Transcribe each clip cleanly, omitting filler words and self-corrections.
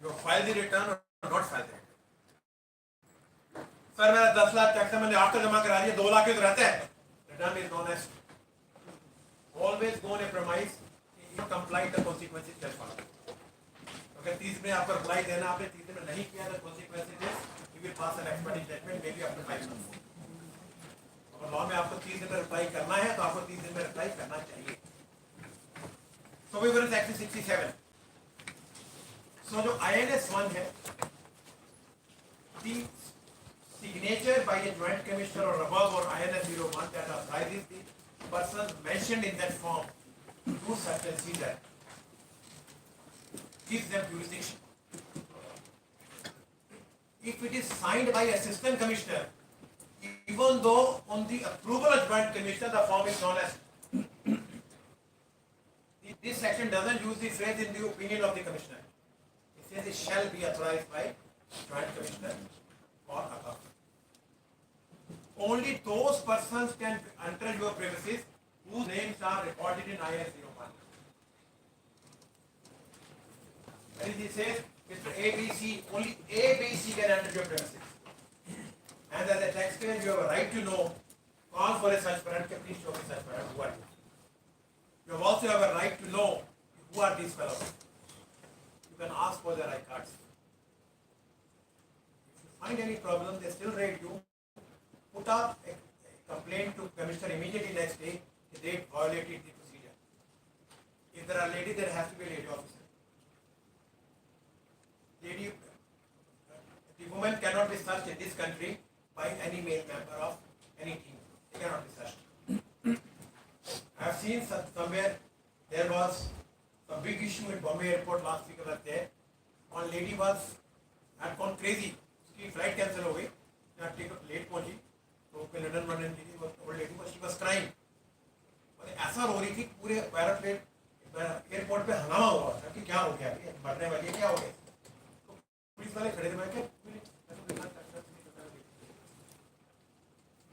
You file the return or not file the return. Sir मेरा 10 lakh tax है, मैंने after जमा करा दिया, 2 लाख ही तो रहता है. Return is known as always go on a premise if comply the consequences shall follow. अगर 30 में आपको रिप्लाई देना, आपने 30 में नहीं किया तो consequences is you will pass an expert judgment maybe after 5 months. और लॉ में आपको 30 दिन में रिप्लाई करना है तो आपको 30 दिन में रिप्लाई करना चाहिए. So we were in section 67. So जो INS 1 है, the signature by a joint commissioner or above or INS 01 that authorizes the person mentioned in that form to do such and see that gives them jurisdiction. If it is signed by assistant commissioner, even though on the approval of joint commissioner the form is known as, this section doesn't use the phrase in the opinion of the commissioner. It says it shall be authorized by joint commissioner or above. Only those persons can enter your premises whose names are recorded in IS 01. That is, it says Mr. ABC, only ABC can enter your premises. And as a taxpayer, you have a right to know, call for a such parent, please show me such parent, who are you? You also have a right to know who are these fellows. You can ask for their I cards. If you find any problem, they still raid you. Put up a complaint to commissioner immediately next day if they violated the procedure. If there are ladies, there has to be a lady officer. Lady, the woman cannot be searched in this country by any male member of any team. They cannot be searched. I have seen somewhere there was a big issue in Bombay airport last week. I was there. One lady had gone crazy. उसकी flight cancel हो गई. Late पहुंची. तो London वंडन की old lady was she was crying. और ऐसा रो रही थी पूरे एयरपोर्ट पे हंगामा हुआ था कि क्या हो गया, मरने वाली है, क्या हो गया. तो पुलिस वाले खड़े थे, मैं क्या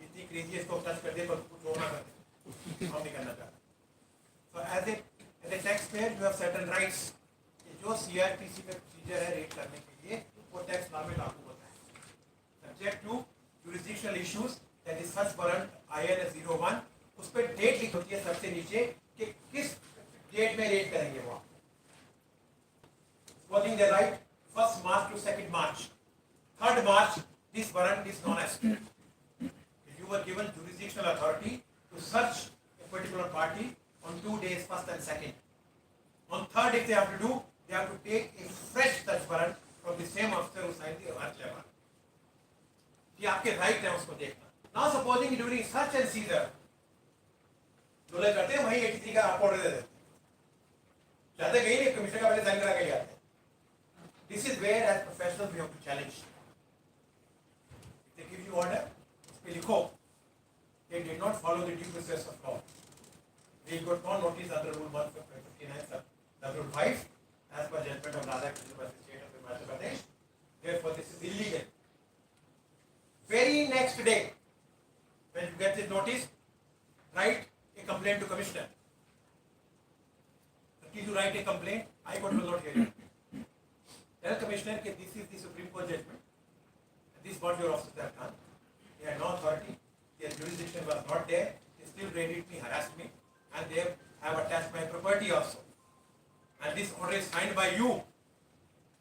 इतनी क्रेजी इसको टच कर दे पर कुछ हो ना कर दे, हम नहीं करना चाहते. So as a taxpayer you have certain rights. जो CRPC में प्रोसीजर है रेट करने के लिए वो टैक्स लॉ में लागू होता है. Subject to jurisdictional issues, that is such warrant INS 01, उस पर डेट लिखी होती है सबसे नीचे कि किस डेट में रेट करेंगे वो. Supposing they write 1st March to 2nd March, 3rd March this warrant is known as. You were given jurisdictional authority to search a particular party on 2 days, 1st and 2nd. On 3rd, if they have to do, they have to take a fresh search warrant from the same officer who signed the earlier one. ये आपके right है उसको देखना. Now supposing during search and seizure, जो लोग करते हैं वही 83 का आप ऑर्डर दे देते हैं. जाते कहीं नहीं, कमिश्नर का पहले साइन करा के आते हैं. This is where as professionals we have to challenge. If they give you order, उसपे लिखो they did not follow the due process of law. They got no notice under Rule 159, Rule 5, as per judgment of Radhakrishnan by the state of Himachal Pradesh. Therefore, this is illegal. Very next day, when you get this notice, write a complaint to commissioner. If you write a complaint, I court will not hear it. Tell commissioner that this is the Supreme Court judgment. This is what your officers have done. They had no authority. Their jurisdiction was not there. They still raided me, harassed me, and they have attached my property also. And this order is signed by you,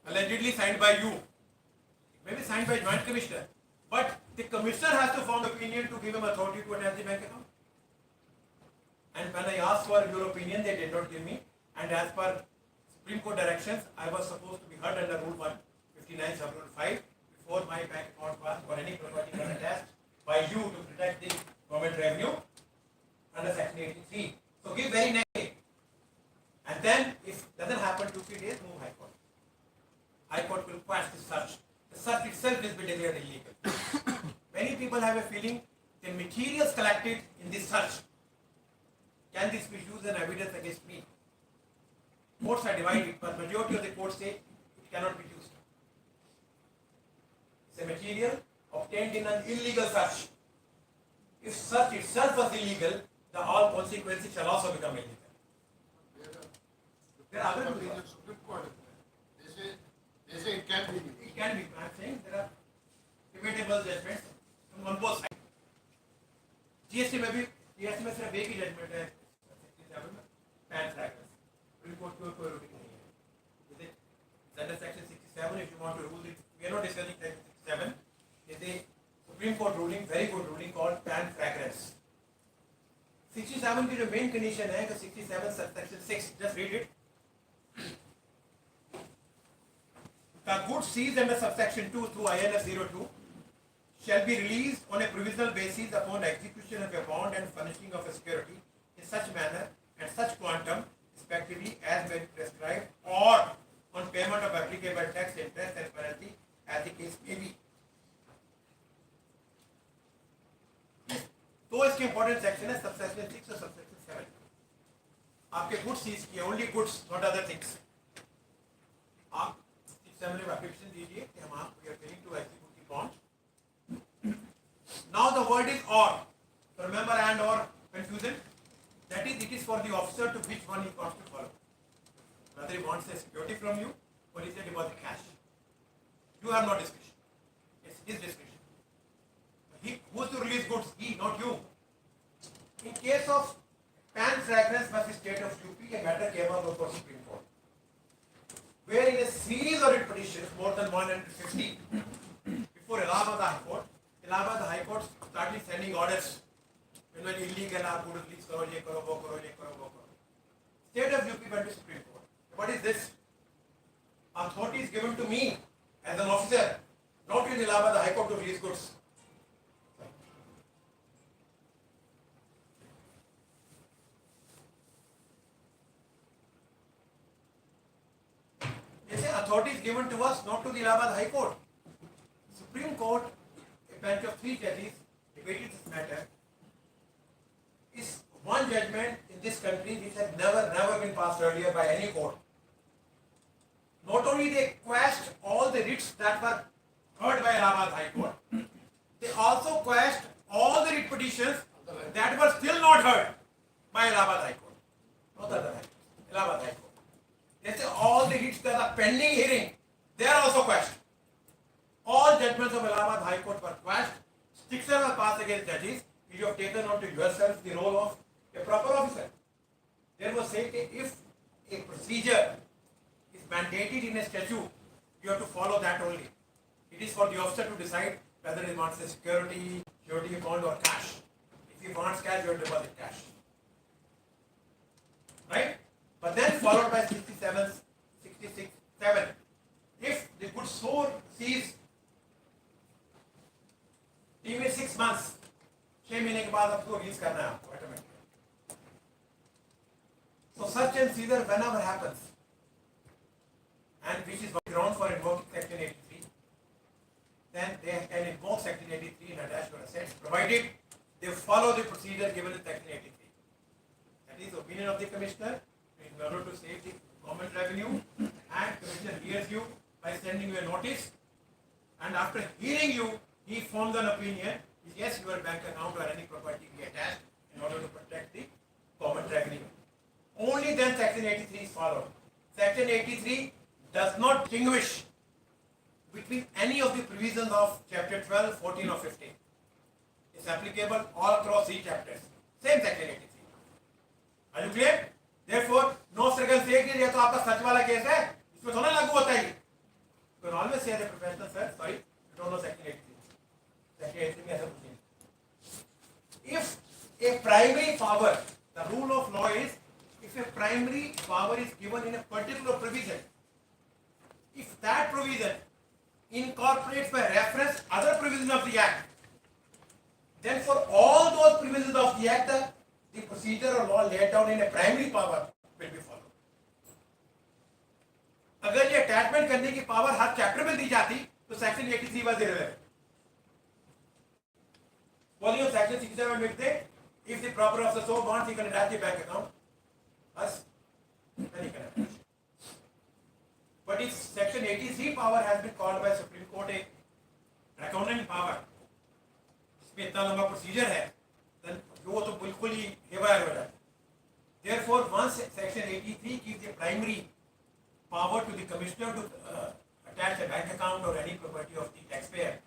allegedly signed by you. It may be signed by joint commissioner, but the commissioner has to form opinion to give him authority to attach the bank account. And when I asked for your opinion, they did not give me. And as per Supreme Court directions, I was supposed to be heard under Rule 159, Sub-Rule 5, before my bank account was or any property was attached by you to protect the government revenue under Section 83. So give very next day. And then if it doesn't happen 2-3 days, move High Court. High Court will quash the search. The search itself will be declared illegal. Many people have a feeling the materials collected in this search, can this be used as evidence against me? Courts are divided, but majority of the courts say it cannot be used. It's a material obtained in an illegal search. If search itself was illegal, the all consequences shall also become illegal. There are other Supreme Court. They say if you want to rule it. We are not discussing Section 67. It's a Supreme Court ruling, very good ruling called pan fragrance. 67 की जो main condition है कि 67 subsection 6, just read it. The goods seized under subsection 2 through INS 02 shall be released on a provisional basis upon execution of a bond and furnishing of a security in such manner and such quantum, respectively, as may be prescribed, or on payment of applicable tax, interest and penalty, as the case may be. तो इसके important section है subsection 6 और subsection 7. आपके goods seize किए, only goods, not other things. आप 6 में application दीजिए कि हम आप we are willing to execute the bond. Now the word is or. Remember and or confusion. That is, it is for the officer to which one he wants to follow. Whether he wants a security from you or he said about the cash. You have no discretion. It's his discretion. He who is to release goods, he, not you. In case of pan fragrance versus state of UP, a matter came up before Supreme Court, where in a series of writ petitions, more than 150, before Allahabad High Court, Allahabad High Court started sending orders. Illegal, आप good release करो, ये करो, वो करो, ये करो, वो करो. State of UP went to Supreme Court. What is this? Authority is given to me as an officer, not to Allahabad High Court to release goods. They say authority is given to us, not to the Allahabad High Court. Supreme Court, a bench of 3 judges, debated this matter. Is one judgment in this country which has never been passed earlier by any court. Not only they quashed all the writs that were heard by Allahabad High Court, they also quashed all the writ petitions that were still not heard by Allahabad High Court. Not other High Court, Allahabad High Court. They say all the writs that are pending hearing, they are also quashed. All judgments of Allahabad High Court were quashed. Strictures were passed against judges. You have taken on to yourself the role of a proper officer. There was said that if a procedure is mandated in a statute, you have to follow that only. It is for the officer to decide whether he wants a security bond or cash. If he wants cash, you have to deposit cash. Right? But then followed by 67, 66, 7. If the goods sold seized, even 6 months, 6 महीने के बाद आपको release करना है आपको automatic. So search and seizure whenever happens, and which is ground for invoking Section 83, then they can invoke Section 83 in attached to assets, provided they follow the procedure given in Section 83. That is the opinion of the Commissioner in order to save the government revenue, and Commissioner hears you by sending you a notice, and after hearing you, he forms an opinion. Yes, your bank account or any property be attached in order to protect the government revenue. Only then Section 83 is followed. Section 83 does not distinguish between any of the provisions of Chapter 12, 14 or 15. It's applicable all across 3 chapters. Same Section 83. Are you clear? Therefore, no struggle say कि ये तो आपका सच वाला case है, इसमें थोड़ा लागू होता है. You can always say as a professional, sir, sorry, you don't know Section 83. If a primary power, the rule of law is, if a primary power is given in a particular provision, if that provision incorporates by reference other provisions of the Act, then for all those provisions of the Act, the procedure or law laid down in a primary power will be followed. अगर ये attachment करने की power हर chapter में दी जाती तो section 83 was irrelevant. Volume of Section 67 makes it, if the proper officer so wants, he can attach the bank account. Us, then he can attach. But if Section 83 power has been called by Supreme Court a draconian power, इसमें इतना लंबा procedure है, then वो तो बिल्कुल ही haywire हो जाता. Therefore, once Section 83 gives the primary power to the Commissioner to attach a bank account or any property of the taxpayer,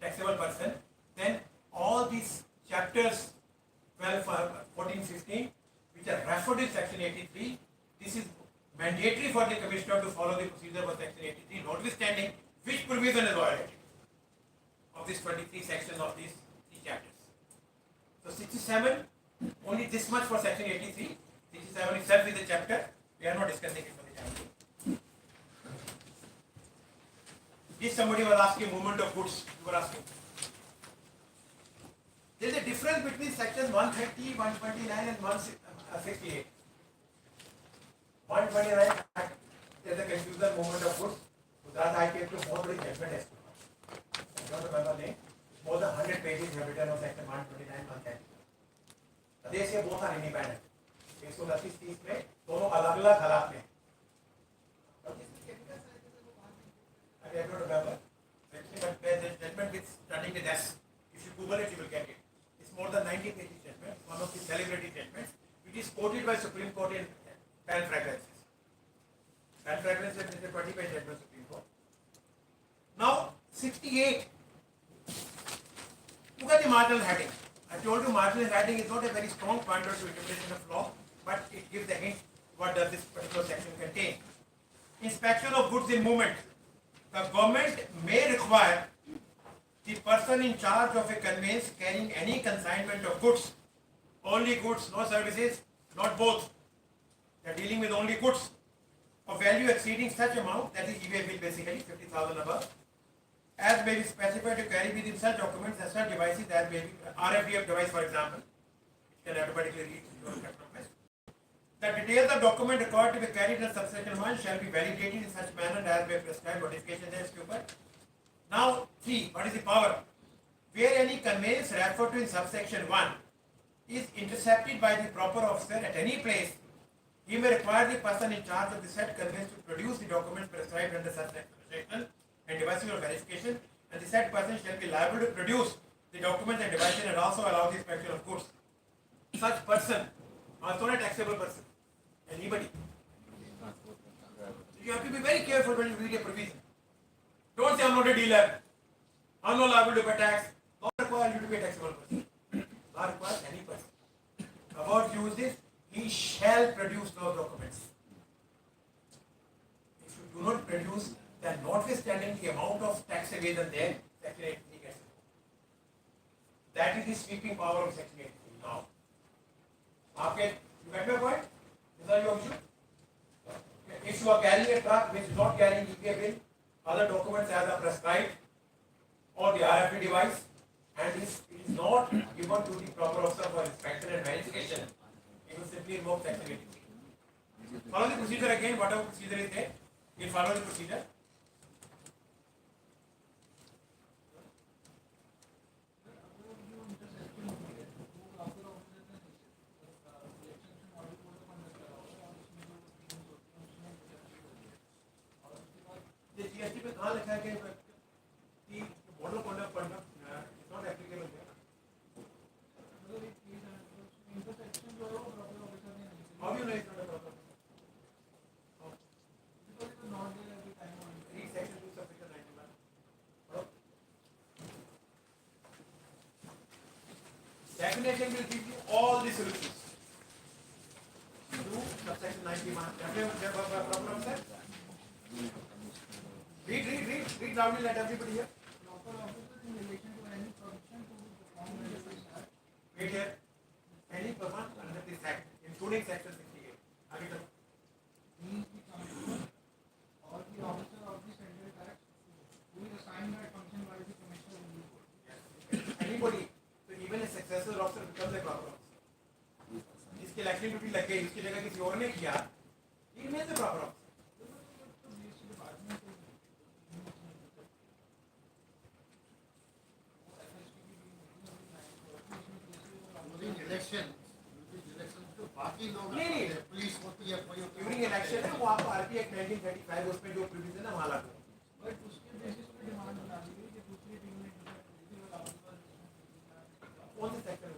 taxable person, then all these chapters 12, 14, 15, which are referred in Section 83, this is mandatory for the Commissioner to follow the procedure of Section 83, notwithstanding Which provision is violated of these 23 sections of these 3 chapters? So 67, only this much for section 83. 67 itself is a chapter. We are not discussing it for the time being. If somebody was asking movement of goods, you were asking. There is a difference between section 130, 129 and 168. 129 there is a confusion movement of goods. So that I came to more big judgment as I don't remember name. More than 100 pages have written on section 129, 130. They say both are independent. 129 में दोनों अलग-अलग हालात में. I don't remember. But the judgment is starting with S. If you Google it, you will get it. It's more than 90 pages judgment. One of the celebrated judgments. It is quoted by Supreme Court in Pan Fragrances. Pan Fragrances is a 20-page judgment Supreme Court. Now 68. Look at the marginal heading. I told you marginal heading is not a very strong pointer to interpretation of law, but it gives a hint what does this particular section contain. Inspection of goods in movement. The government may require the person in charge of a conveyance carrying any consignment of goods, only goods, no services, not both. They are dealing with only goods of value exceeding such amount, that is EVA bill basically, 50,000 above, as may be specified to carry within such documents as such devices as may be RFDF device, for example, can automatically read your request. The details of document required to be carried in subsection 1 shall be validated in such manner as may prescribe notification as to. Now 3, what is the power? Where any conveyance referred to in subsection 1 is intercepted by the proper officer at any place, he may require the person in charge of the said conveyance to produce the documents prescribed under such section and devices of verification, and the said person shall be liable to produce the documents and devices and also allow the inspection of goods. Such person, also not a taxable person, anybody. So you have to be very careful when you read a provision. Don't say I'm not a dealer, I'm not liable to pay tax. Law requires you to be a taxable person. Law requires any person. About use this, he shall produce those documents. If you do not produce, then notwithstanding the amount of tax evasion there, section 83 gets it. That is the sweeping power of section 83 now. Okay, you get my point? Is that your issue? If you are carrying a truck which is not carrying EPA bill, other documents as are prescribed, or the RFID device, and it is not given to the proper officer for inspection and verification, it will simply invoke section 83. Follow the procedure again, whatever procedure is there, you follow the procedure. GST पे कहाँ लिखा है कि model conduct is not applicable here. How do you know it's not a problem? Read section 2 subsection 91. Definition will give you all the solutions. 2 subsection 91. Problem, sir? Read loudly, let everybody hear. Wait here. Any person under this act, including section 68. Are you done? Or the officer of the central tax who is assigned that function by the commissioner of the board. Yes. Anybody, so even a successor officer becomes a proper officer. इसकी election duty लग गई, उसकी जगह किसी और ने किया, he remains a proper officer. During election है वो आपको आरपी एक्ट 1935 उसमें जो प्रोविजन है वहाँ लागू बट उसके बेसिस पे डिमांड बना दी गई कि दूसरी टीम में कौन से सेक्टर में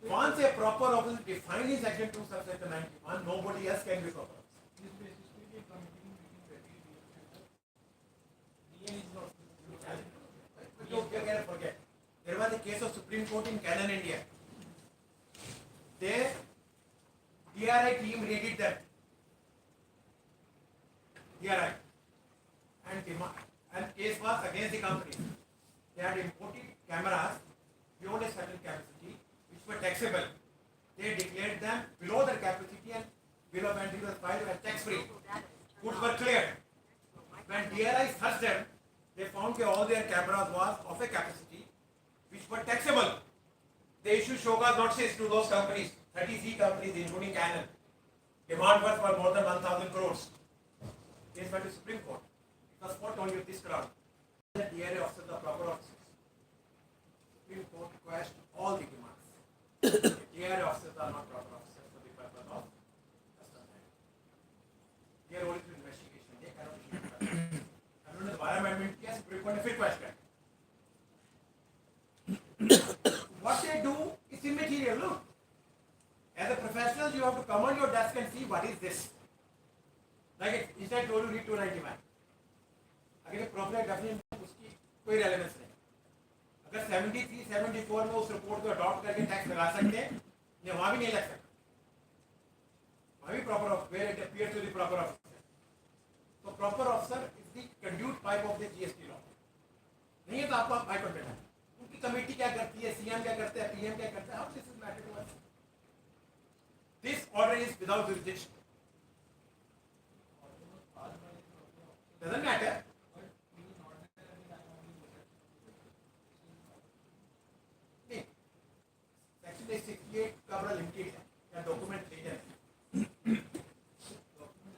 once a proper officer defined in section 2 subsection 91, nobody else can be proper. This basis पे ये committee meeting बैठी DA is not. Don't forget. There was a case of Supreme Court in Canon, India. Their DRI team raided them. DRI. And case was against the company. They had imported cameras beyond a certain capacity, which were taxable. They declared them below their capacity and bill of entry was filed as tax-free. Goods were cleared. When DRI searched them, they found that all their cameras was of a capacity which were taxable. They issued show cause notices to those companies, 33 companies including Canon. Demand was for more than 1,000 crores. Case went to Supreme Court. It was fought only with this ground. The DRI officers are proper officers. Supreme Court quashed all the demands. The DRI officers are not proper officers for the purpose of custom act. They are only to investigation. They cannot issue judgment. उन्होंने दोबारा amendment किया, Supreme Court ने फिर quash किया. What they do is immaterial. Look, as a professional, you have to come on your desk and see what is this. Like instead I told you read 291. अगर ये proper definition उसकी कोई relevance नहीं. अगर 73, 74 में उस report को adopt करके टैक्स लगा सकते हैं, ये वहाँ भी नहीं लग सकता. वहाँ भी proper officer, where it appears to the proper officer. So proper officer is the conduit pipe of the GST law. नहीं है तो आपको हाई कोर्ट बैठा है. उनकी कमेटी क्या करती है, सीएम क्या करता है, पीएम क्या करता है, how this is matter to us. This order is without jurisdiction. Doesn't matter. नहीं. Section 68 का बड़ा limited है. या document लेकर है.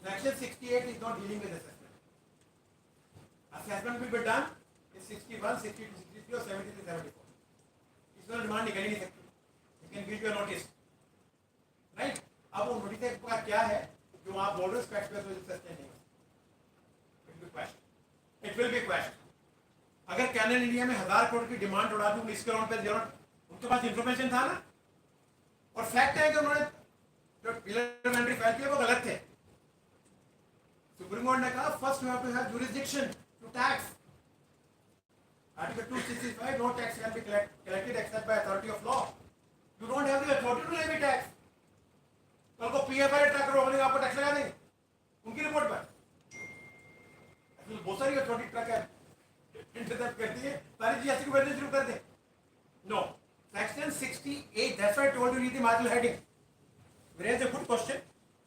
Section 68 is not dealing with assessment. Assessment will be done in 61, 62, 63 or 73, 74. इसमें डिमांड निकल ही नहीं सकती. You can give you a notice. Right? अब वो नोटिस का क्या है जो आप बोल रहे हो स्पेक्ट पे सस्टेन नहीं हो. It will be questioned. अगर कैनन इंडिया में 1000 करोड़ की डिमांड उड़ा दूं इस ग्राउंड पे जरूर उनके पास इंफॉर्मेशन था ना. और फैक्ट है कि उन्होंने जो प्रिलिमिनरी फाइल किया वो गलत थे. सुप्रीम कोर्ट ने कहा first you have to have jurisdiction to tax. Article 265, no tax can be collected except by authority of law. You don't have the authority to levy tax. कल को PFI tracker रोकने आपको tax लगा देंगे उनकी report पर. बहुत सारी अथॉरिटी ट्रक है इंतजाम करती है सारी जीएसटी को भरना शुरू कर दे. No. Section 68, that's why I told you read the marginal heading. Raise a good question.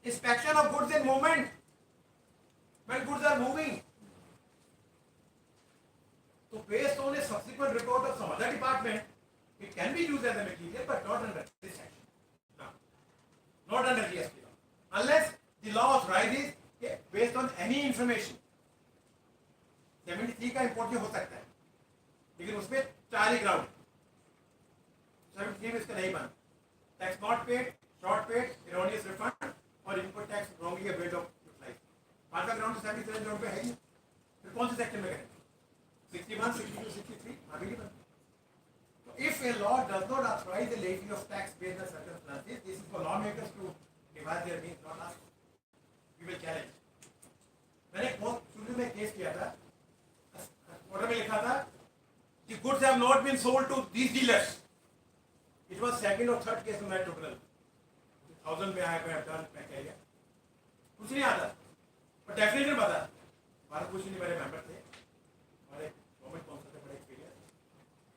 Inspection of goods in movement. When goods are moving. So based on a subsequent report of some other department, it can be used as a material, but not under this section. No. Not under GST law. Unless the law authorizes based on any information. 73 का import हो सकता है, लेकिन उसमें 4 ही ground. 73 में इसका नहीं बना. Tax not paid, short paid, erroneous refund और input tax wrongly availed of utilise. 5 ground 77 ground पे है ही. फिर कौन से सेक्शन में करेंगे? 61, 62, 63 आगे नहीं बनता. So if a law does not authorize the levying of tax based on circumstances, this is for lawmakers to devise their means, not us. We will challenge. मैंने बहुत शुरू में केस किया था. ऑर्डर में लिखा था the goods have not been sold to these dealers. It was second or third case in my tribunal. 1000 में आया मैं डन मैं कह गया. कुछ नहीं आता. पर डेफिनेटली बता. भारत कुछ नहीं मेरे मेंबर थे. हमारे गवर्नमेंट काउंसिल से बड़े एक्सपीरियंस.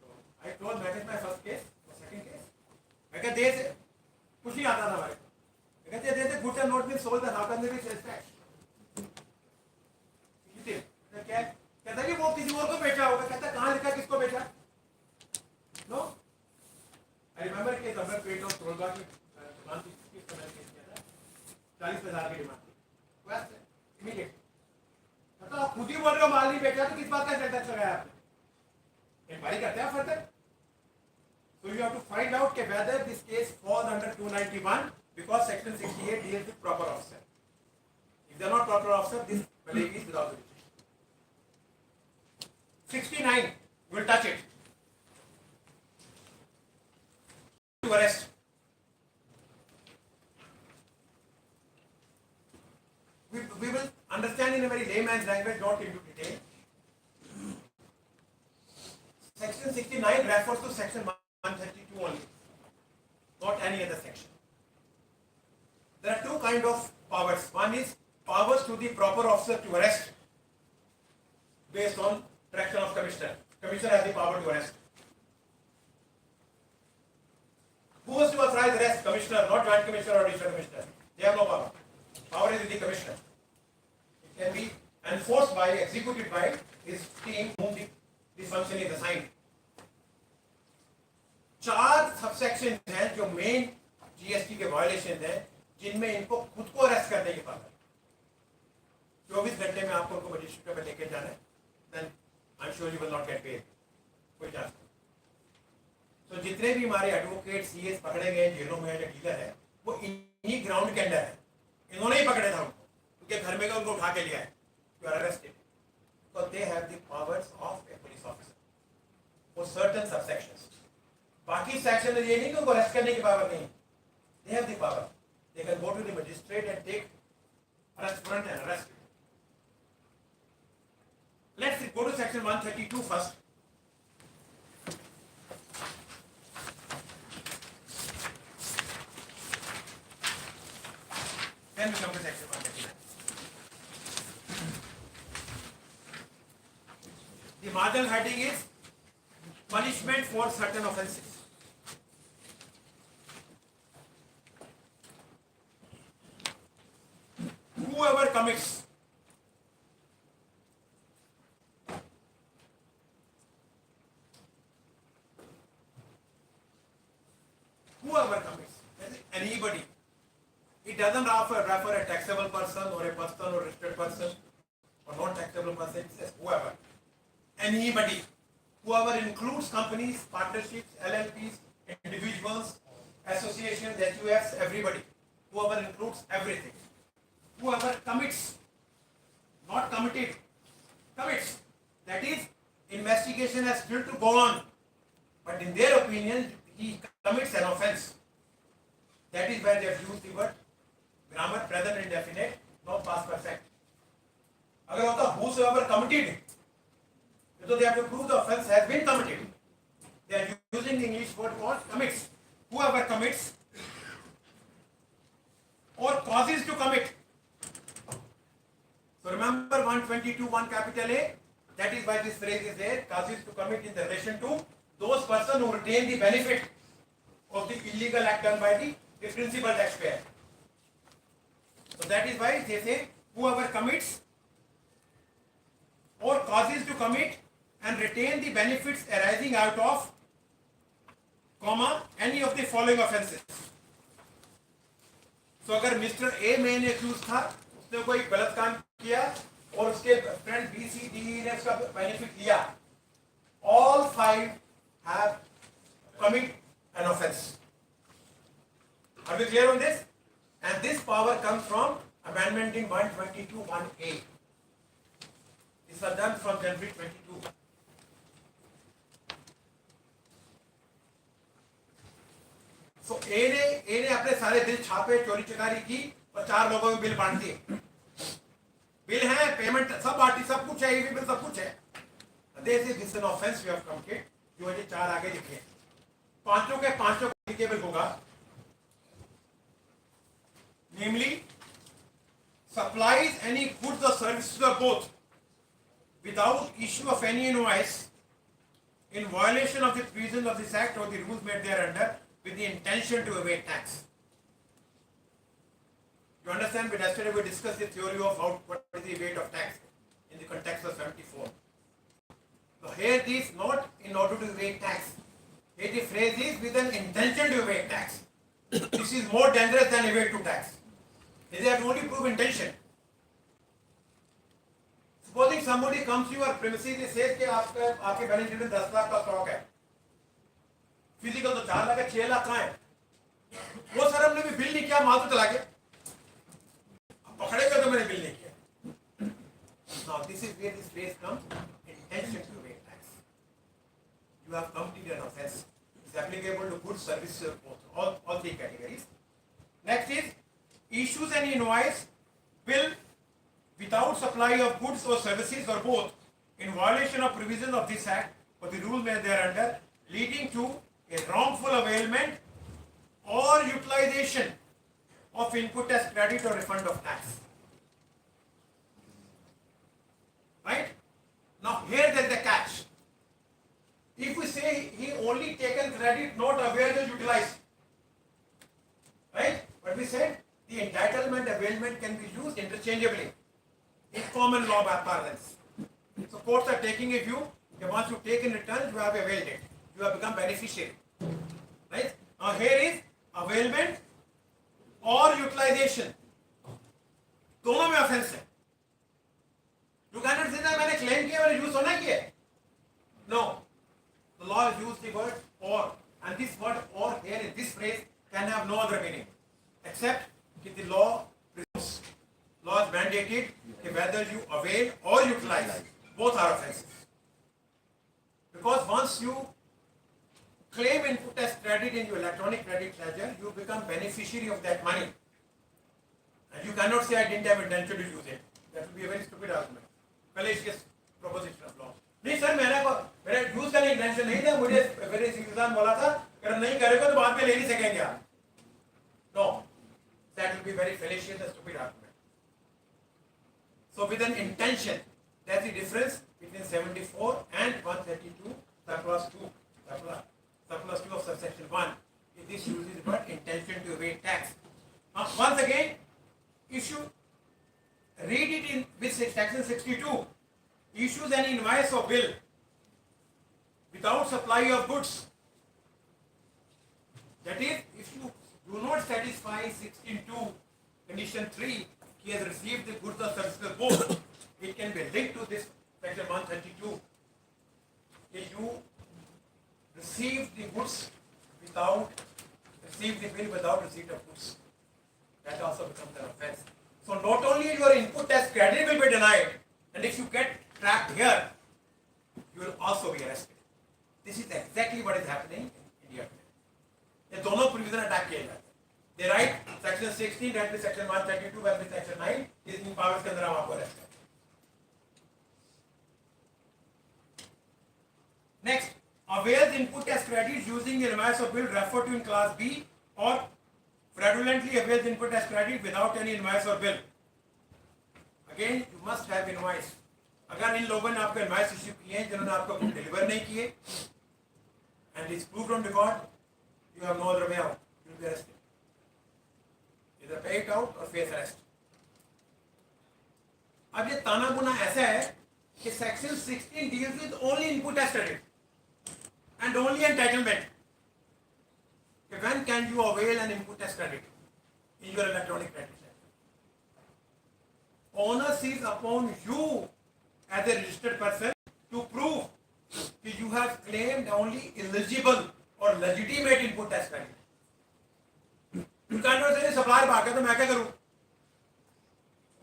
तो I told that is my first case और सेकंड केस. मैं कहते थे कुछ नहीं आता था हमारे. मैं कहते थे goods have not been sold then how can they be sales tax? क्या कहता कि वो किसी और को बेचा होगा. कहता कहाँ लिखा किसको बेचा? नो. आई रिमेंबर कि अमर पेट ऑफ टोलगा की डिमांड किस समय केस किया था. 40,000 की डिमांड थी. बस इमीडिएट. कहता आप खुद ही बोल रहे हो माल नहीं बेचा तो किस बात का टैक्स लगाया आपने? इंक्वायरी करते हैं further. So you have to find out whether this case falls under 291 because section 68 deals with proper officer. If they are not proper officer, this validity is without jurisdiction. 69, we'll touch it. To arrest. We will understand in a very layman's language, not into detail. Section 69 refers to section 132 only, not any other section. kind of powers. One is powers to the proper officer to arrest based on direction of commissioner. Commissioner has the power to arrest. Who is to authorize arrest? Commissioner, not joint commissioner or district commissioner. They have no power. Power is with the commissioner. It can be enforced by, executed by his team whom this function is assigned. 4 subsection हैं जो main GST के violation हैं जिनमें इनको खुद को arrest करने की पावर 24 घंटे में आपको उनको मजिस्ट्रेट में लेके जाना है then I am sure you will not get paid कोई चांस नहीं। तो जितने भी हमारे एडवोकेट सीएस पकड़े गए जेलों में जो डीलर है वो इन्हीं ग्राउंड के अंडर है। इन्होंने ही पकड़े था उनको उनके घर में उनको उठा के लिया है। यू आर अरेस्टेड तो दे have the powers of A police officer for certain subsections. बाकी सेक्शन में ये नहीं कि उनको अरेस्ट करने की पावर नहीं। They have the power, they can go to the magistrate and take arrest warrant and arrest. Let's go to section 132 first. Then we come to section 139. The marginal heading is punishment for certain offences. Whoever commits anybody, it doesn't refer a taxable person or a person or registered person or non-taxable person, it says whoever. Anybody, whoever includes companies, partnerships, LLPs, individuals, associations, HUFs, everybody. Whoever includes everything. Whoever commits, not committed, commits. That is, investigation has still to go on. But in their opinion, he commits an offense. That is why they have used the word grammar present indefinite, not past perfect. अगर होता whosoever committed, so they have to prove the offense has been committed. They are using the English word called commits. Whoever commits or causes to commit. So remember 122, 1 capital A, that is why this phrase is there, causes to commit in relation to those persons who retain the benefit of the illegal act done by the principal taxpayer. So that is why they say whoever commits or causes to commit and retain the benefits arising out of, comma, any of the following offences. So अगर mister A main accused था, उसने कोई गलत काम किया और उसके friend B C D ने उसका बेनिफिट लिया, all 5 have commit an offence. Are we clear on this? And this power comes from amendment in 122 1A. These are done from January 22. So A ने अपने सारे बिल छापे, चोरी चकारी की और 4 लोगों में बिल बांट दिए। बिल है, पेमेंट सब बांटी, सब कुछ है, ये बिल सब कुछ है। This is an offence we have committed. जो है 4 आगे लिखे, पांचों के पांचों एप्लीकेबल होगा। Namely, supplies any goods or services or both without issue of any invoice in violation of the provisions of this act or the rules made thereunder with the intention to evade tax. You understand? But yesterday we discussed the theory of what is the evade of tax in the context of 74. So here this not in order to evade tax. Here the phrase is with an intention to evade tax. This is more dangerous than evade to tax. They have only prove intention. Supposing somebody comes to your premises and says कि आपके balance sheet में 10 लाख का stock है, physical तो 4 लाख है, 6 लाख कहाँ है? वो सर हमने भी बिल नहीं किया, माल तो चला गया, पकड़े गए तो मैंने बिल नहीं किया। Now this is where this phrase comes, intention to evade tax. You have committed an offence. It's applicable to goods, services, all 3 categories. Next is issues an invoice, bill without supply of goods or services or both in violation of provisions of this act or the rule made thereunder, leading to a wrongful availment or utilization of input as credit or refund of tax. Right? Now here there is a catch. If we say he only taken credit, not available, utilized. Right? But we said the entitlement availment can be used interchangeably in common law parlance. So courts are taking a view that once you take in return, you have availed it. You have become beneficiary. Right? Now here is availment or utilization. दोनों में offense है. You cannot say that मैंने claim किया मैंने use होना किया. No. The law has used the word or, and this word or here in this phrase can have no other meaning except that the law is mandated that whether you avail or utilize, both are offenses. Because once you claim input as credit in your electronic credit ledger, you become beneficiary of that money. And you cannot say I didn't have intention to use it. That would be a very stupid argument. Fallacious proposition of law. नहीं sir मेरा use का intention नहीं था मुझे मेरे इंसान बोला था अगर नहीं करेगा तो बाद में ले नहीं सकेंगे आप no that will be very fallacious and stupid argument. So with an intention, that's the difference between 74 and 132 surplus 2 surplus 2 of subsection 1. If this uses the word intention to evade tax. Once again, if you read it in with section 62, issues an invoice or bill without supply of goods. That is, if you do not satisfy 16.2 condition 3, he has received the goods or services both. It can be linked to this section 132. If you receive the goods receive the bill without receipt of goods, that also becomes an offense. So not only your input as credit will be denied, and if you get trapped here, you will also be arrested. This is exactly what is happening in India today. ये दोनों provision attack किए जाते हैं. They write section 16 that with section 132 that with section 9 is in powers के अंदर हम आपको arrest करें. Next, avails input as credit using the invoice or bill referred to in class B or fraudulently avails input as credit without any invoice or bill. Again, you must have invoice. अगर इन लोगों ने आपको invoice issue किए हैं जिन्होंने आपको deliver नहीं किए and it's proved on record, you have no other way out. You will be arrested. Either pay it out or face arrest. अब ये ताना बुना ऐसा है कि section 16 deals with only input as credit and only entitlement. When can you avail an input as credit in your electronic credit? Onus is upon you as a registered person to prove that you have claimed only eligible or legitimate input as credit. You cannot say supplier भाग गया तो मैं क्या करूं?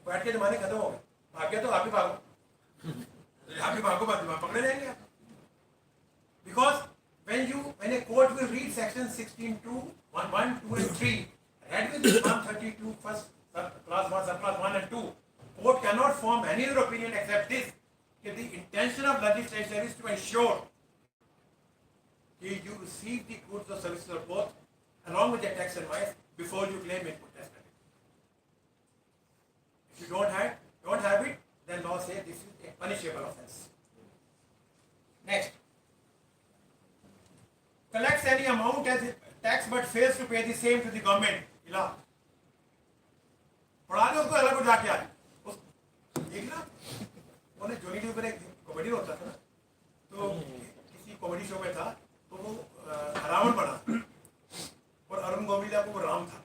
बैठ के जमाने खत्म हो गए. भाग गया तो आप ही भागो. आप ही भागो बाद में पकड़े जाएंगे आप. Because when a court will read section 16(2), 1, 1, 2 and 3, read with this 132 first class 1, subclass 1 and 2, court cannot form any other opinion except this, that the intention of legislature is to ensure that you receive the goods or services of both along with the tax advice before you claim input tax credit. If you don't have it, then law says this is a punishable offense. Next, collects any amount as tax but fails to pay the same to the government. इला पढ़ा दे उसको अलग जाके आए. एक ना उन्हें जोनी के ऊपर एक कॉमेडी होता था ना, तो किसी कॉमेडी शो में था, तो वो रावण बना और अरुण गोविंदा को वो राम था.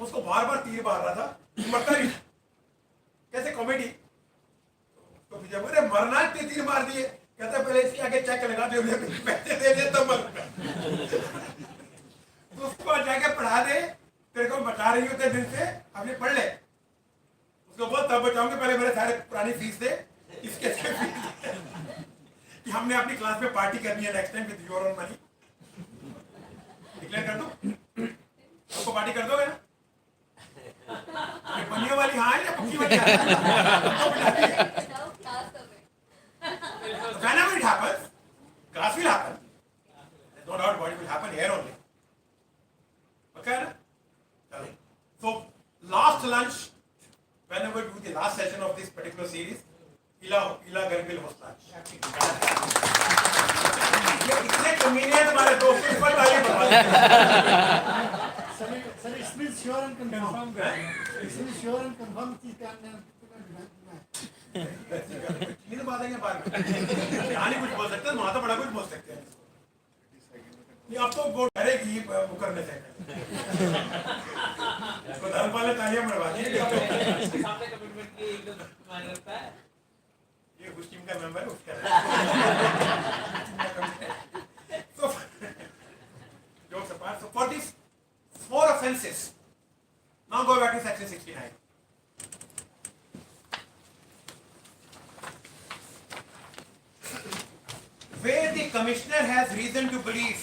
उसको बार बार तीर मार रहा था, मरता नहीं. कैसे कॉमेडी? तो जब अरे मरना इतने तीर मार दिए, कहता पहले इसके आगे चेक लगा दे, पैसे दे दे तब मर. तो उसको जाके पढ़ा दे, तेरे को बता रही होते दिन से, हमने पढ़ ले. उसको बहुत तब बचाऊंगे, पहले मेरे सारे पुरानी फीस दे, इसके कि हमने अपनी क्लास में पार्टी करनी है next time with your own money. Declare कर दो, आपको पार्टी कर दोगे ना? पन्नियों वाली हाँ या पक्की वाली हाँ? Whenever it happens, class will happen. There's no doubt about it will happen here only. Okay? So particular series, इला गरबिल हौसला। ये इतने कमीने हमारे दोस्तों पर डाले Sir, it's sure and confirm. It's sure and confirm कि क्या नहीं तो बातें क्या बात यहाँ नहीं कुछ बोल सकते माता बड़ा कुछ बोल सकते हैं नहीं अब तो वो डरेगी वो करने से तो धर्मपाल ने तालियां मरवा दी सामने कमिटमेंट की एकदम मान रखता है ये उस टीम का मेंबर है उसका so jokes apart, so for these 4 offences, now go back to section 69. Where the commissioner has reason to believe,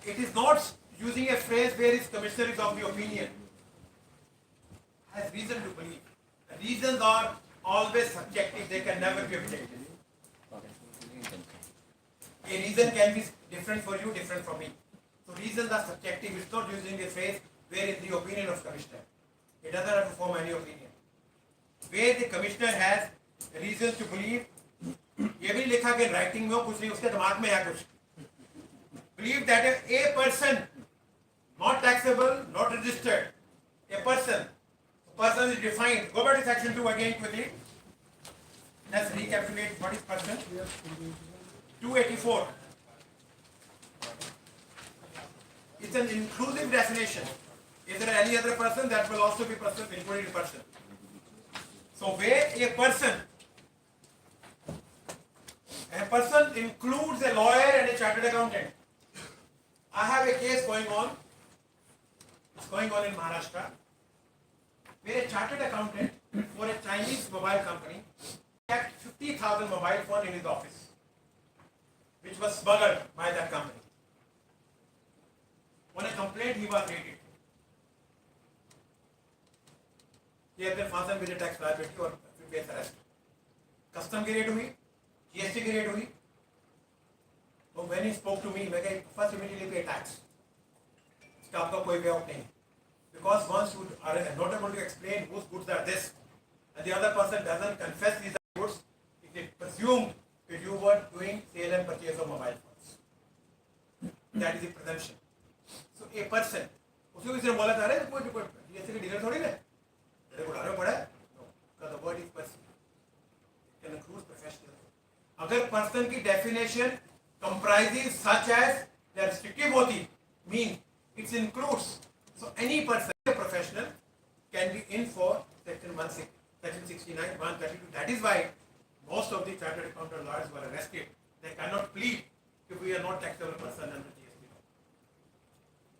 it is not using a phrase where his commissioner is of the opinion, has reason to believe. The reasons are always subjective, they can never be objective. A reason can be different for you, different for me. So reasons are subjective, it's not using a phrase where is the opinion of commissioner. It doesn't have to form any opinion. Where the commissioner has reasons to believe, ये भी लिखा कि writing में हो कुछ नहीं उसके दिमाग में है कुछ believe that a person not taxable not registered a person is defined. Go back to section 2 again quickly. Let's recapitulate what is person. 284. It's an inclusive definition. Is there any other person that will also be person included person? So where a person includes a lawyer and a chartered accountant. I have a case going on. It's going on in Maharashtra, where a chartered accountant for a Chinese mobile company kept 50,000 mobile phone in his office, which was smuggled by that company. On a complaint, he was raided. He has been fastened with a tax liability or face arrest. Custom की red हुई, GST की red हुई. So when he spoke to me, मैं कहा first immediately pay tax. इसका आपका कोई way out नहीं. Because once you are not able to explain whose goods are this, and the other person doesn't confess these are goods, it is presumed that you were doing sale and purchase of mobile phones. That is the presumption. So a person, उसको किसी ने बोला था अरे कोई GST के dealer थोड़ी ना, तेरे को डालना पड़ा है? No, because the word is person. It can include professional. अगर person की definition comprises such as the restrictive होती, mean it includes. So any person, a professional, can be in for section 16, section 69, 132. That is why most of the chartered accountant lawyers were arrested. They cannot plead if we are not taxable person under GST law.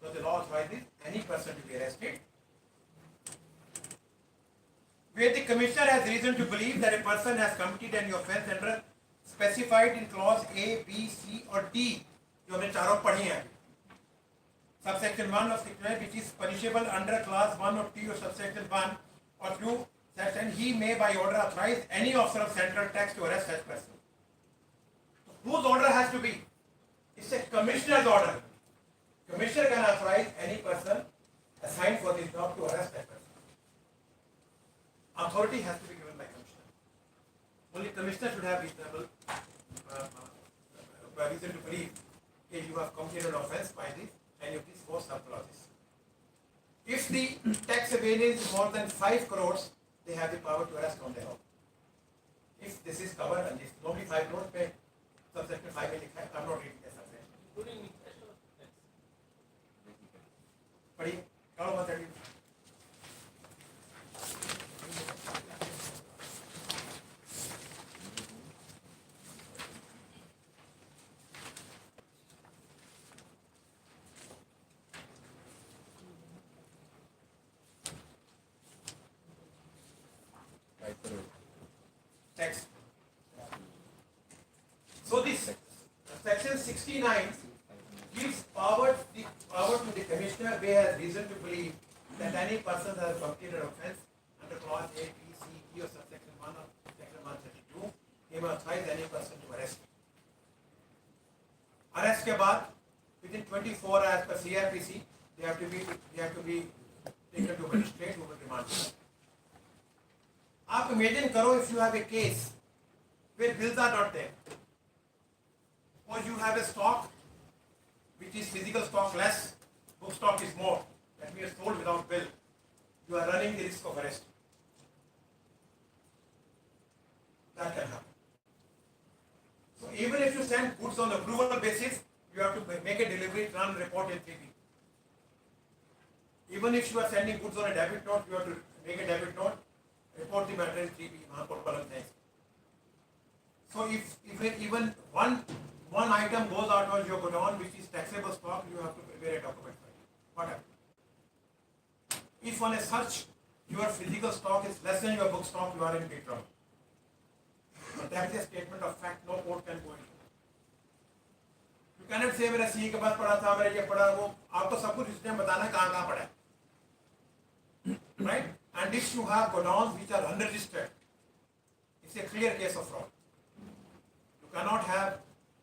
So the law authorizes any person to be arrested. Where the commissioner has reason to believe that a person has committed an offence under specified in clause A, B, C or D, जो हमने चारों पढ़ी हैं. Subsection 1 of section which is punishable under clause 1 or 2 or subsection 1 or 2 section, he may by order authorize any officer of central tax to arrest such person. So whose order has to be? It's a commissioner's order. Commissioner can authorize any person assigned for this job to arrest that person. Authority has to be given by commissioner. Only commissioner should have reasonable reason to believe that you have committed an offence by this any of these 4 sub-clauses. If the tax avoidance is more than 5 crores, they have the power to arrest on their own. If this is covered and this is only 5 crores, pay subsection 5 में लिखा है. I'm not reading the subsection. पढ़िए. करो मत पढ़िए. Text. So this section 69 gives power to the commissioner who has reason to believe that any person has committed an offence under clause A, B, C, D or subsection 1 or section 132, he may authorize any person to arrest. Arrest के बाद within 24 hours per CRPC they have to be taken to magistrate who will remand them. आप imagine करो if you have a case where bills are not there, or you have a stock which is physical stock less, book stock is more, that means sold without bill, you are running the risk of arrest. That can happen. So even if you send goods on approval basis, you have to make a delivery run report in 3B. Even if you are sending goods on a debit note, you have to make a debit note, report the matter in 3B. So if even one item goes out of your godown which is taxable stock, you have to prepare a document for it. What happens? If on a search your physical stock is less than your book stock, you are in big trouble. That is a statement of fact. No court can go into. You cannot say मेरा CE के पास पढ़ा था, मेरा ये पढ़ा वो. आपको सब कुछ इसमें बताना है कहाँ पढ़ा है. Right? And if you have godowns which are unregistered, it's a clear case of fraud. You cannot have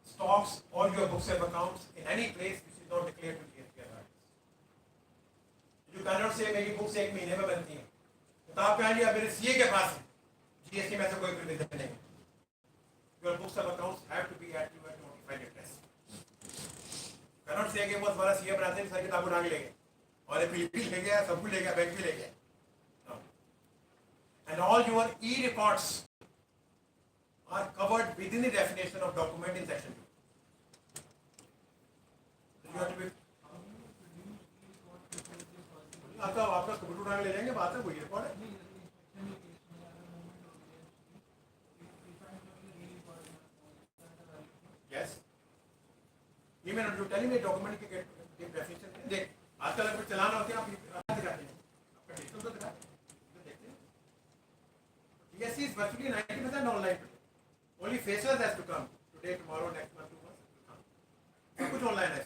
stocks or your books of accounts in any place which is not declared to GST authorities. You cannot say मेरी books एक महीने में बनती हैं. तो आप कह लिया मेरे CA के पास है. GST में से कोई प्रोविजन नहीं. Your books of accounts have to be at your notified address. You cannot say कि बहुत बड़ा CA बनाते हैं सारी किताबें उठा के ले गए और ये बिल ले गया, सब कुछ ले गया, बैंक भी ले गया. No. And all your e-records are covered within the definition of document in section 2. So you have to be. आपका कंप्यूटर उठा के ले जाएंगे, बात है वही रिकॉर्ड है. Yes. ये मैंने जो टेली में डॉक्यूमेंट की डेफिनेशन देख आजकल अगर चलाना होता है आप दिखाते हैं आपका डिजिटल तो दिखाते हैं DSC is virtually 90% online today. Only faces has to come today, tomorrow, next month, 2 months. सब कुछ ऑनलाइन है.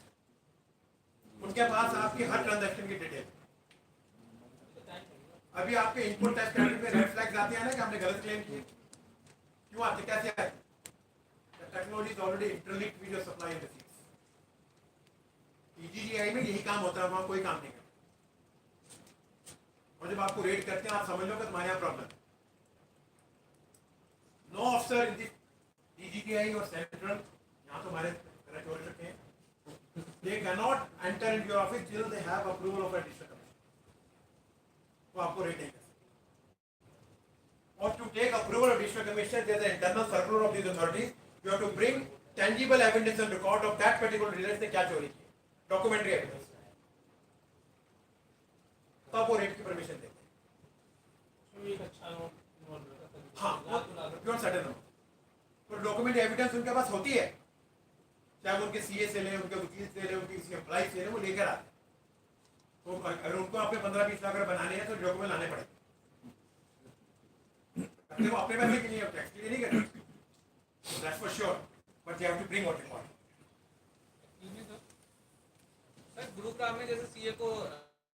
उनके पास आपकी हर ट्रांजैक्शन की डिटेल. अभी आपके इनपुट टैक्स कैलेंडर पे रेड फ्लैग्स आते हैं ना कि आपने गलत क्लेम किए. क्यों आते, कैसे आते? Technology is already interlinked with your supply and receipts. EGGI में यही काम होता है, वहां कोई काम नहीं करता. और जब आपको रेड करते हैं आप समझ लो कि तुम्हारे यहाँ प्रॉब्लम है. No officer in this EGGI और सेंट्रल, यहाँ तो हमारे चोर रखे हैं, they cannot enter into your office till they have approval of a district commission. तो आपको रेड नहीं कर सकते. और to take approval of district commission, there is an internal circular of these authorities. You have to bring tangible evidence and record of that particular residence ने क्या चोरी की, documentary evidence. तब वो रेड की परमिशन देते हैं. हाँ, beyond certain amount. तो डॉक्यूमेंट एविडेंस उनके पास होती है, चाहे उनके CA से ले, उनके वकील से ले, उनके किसी एम्प्लॉय से ले, वो लेकर आते हैं. तो अगर उनको अपने 15-20 लाख बनाने हैं तो डॉक्यूमेंट लाने पड़ेंगे. वो अपने पैसे के लिए टैक्स के लिए नहीं करते. That's for sure, but you have to bring what you want. Sir Gurugram में जैसे CA को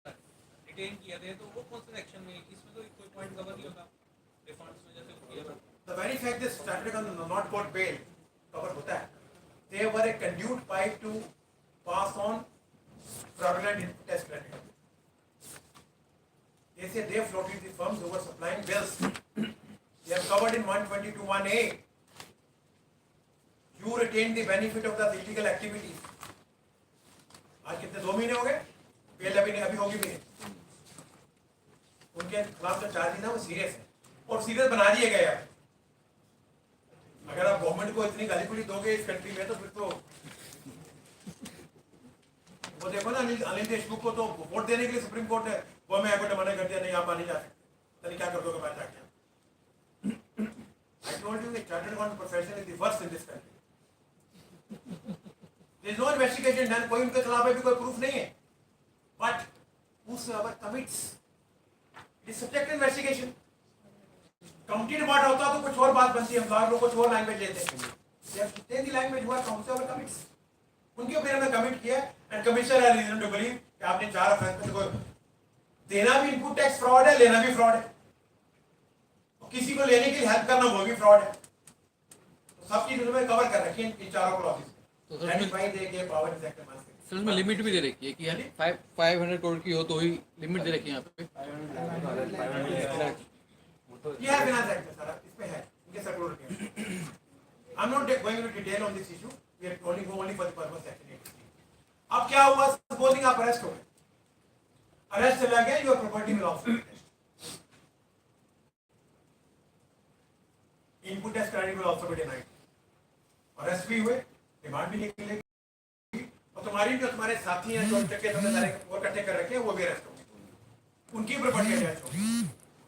डिटेन किया थे तो वो कौन से सेक्शन में, इसमें तो कोई पॉइंट कवर नहीं होता रिफंड्स में जैसे किया था. The very fact that started on not got bail cover होता है. They were a conduit pipe to pass on fraudulent input tax credit. They say they floated the firms who were supplying bills. They are covered in 122(1)(a). You retain the benefit of the illegal activities. आज कितने 2 महीने हो गए, bell अभी होगी भी नहीं. उनके खिलाफ जो चार्ज है वो सीरियस है और सीरियस बना दिए गए. अगर आप गवर्नमेंट को इतनी गाली दोगे इस कंट्री में तो फिर तो वो देखो ना अनिल देशमुख को तो वोट देने के लिए सुप्रीम कोर्ट ने वो में हाईकोर्ट ने मना कर दिया, नहीं आप नहीं जा सकते. तो क्या कर दोगे बात जाके. I told you the chartered accountant profession is the worst in this country. There is no investigation done. कोई उनके खिलाफ भी कोई प्रूफ नहीं है. But whosoever commits, it is subject to investigation. Committee depart होता तो कुछ और बात बनती है, हम लोग कुछ और लैंग्वेज लेते हैं. जब टेन दी लैंग्वेज हुआ whosoever commits, उनके ओपिनियन में कमिट किया एंड कमिश्नर है रीजन टू बिलीव कि आपने 4 ऑफेंस को देना भी इनपुट टैक्स फ्रॉड है, लेना भी फ्रॉड है. किसी को लेने के लिए हेल्प करना वो भी फ्रॉड है. तो सब चीज उन्होंने कवर कर रखी है इन चारों क्लॉजेस. तो सर उसमें लिमिट भी दे रखी है कि 500 करोड़ की हो तो ही लिमिट दे रखी है यहाँ पे. ये है फिनांस एक्ट में सारा, इसमें है इनके सर्कुलर के। I am not going into detail on this issue, we are only for the purpose section 83। अब क्या हुआ, सपोजिंग आप अरेस्ट हो गए, अरेस्ट चला गया, your property belongs to the input as credit will also be denied. Arrest भी हुए, डिमांड भी निकलेगी, और तुम्हारी जो तुम्हारे साथी हैं जो चक्के तुमने सारे वो इकट्ठे कर रखे हैं वो भी अरेस्ट होंगे, उनकी प्रॉपर्टी अटैच होगी।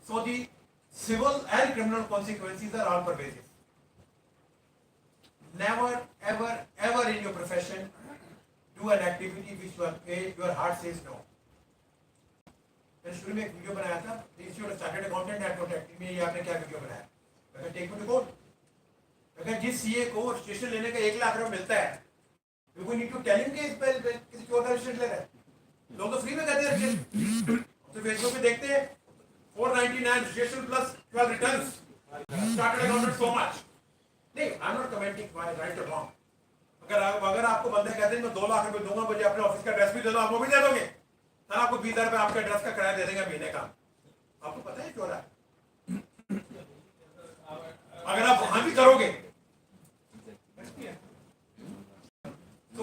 सो दी civil and criminal consequences are all pervasive. Never, ever, ever in your profession do an activity which your heart says no. मैंने शुरू में एक वीडियो बनाया था, चार्टर्ड अकाउंटेंट एट प्रोटेक्ट में, ये आपने क्या वीडियो बनाया? अगर टेक टू कोर्ट, अगर जिस सीए को रजिस्ट्रेशन लेने का 1 लाख रुपए मिलता है, we need to tell him कि किसी चोर का रजिस्ट्रेशन ले रहा है। लोग तो फ्री में करते हैं रजिस्ट्रेशन, तो फेसबुक पे देखते हैं 499 registration plus 12 returns. Started accountant so much. नहीं, I'm not commenting why right or wrong. अगर आपको बंदे कहते हैं मैं 2 लाख रुपए दूंगा, मुझे अपने ऑफिस का एड्रेस भी दे दो, आप वो भी दे दोगे? सर आपको 20,000 रुपए आपके एड्रेस का किराया दे देंगे महीने का। आपको पता है क्यों रहा है? अगर आप वहां भी करोगे, तो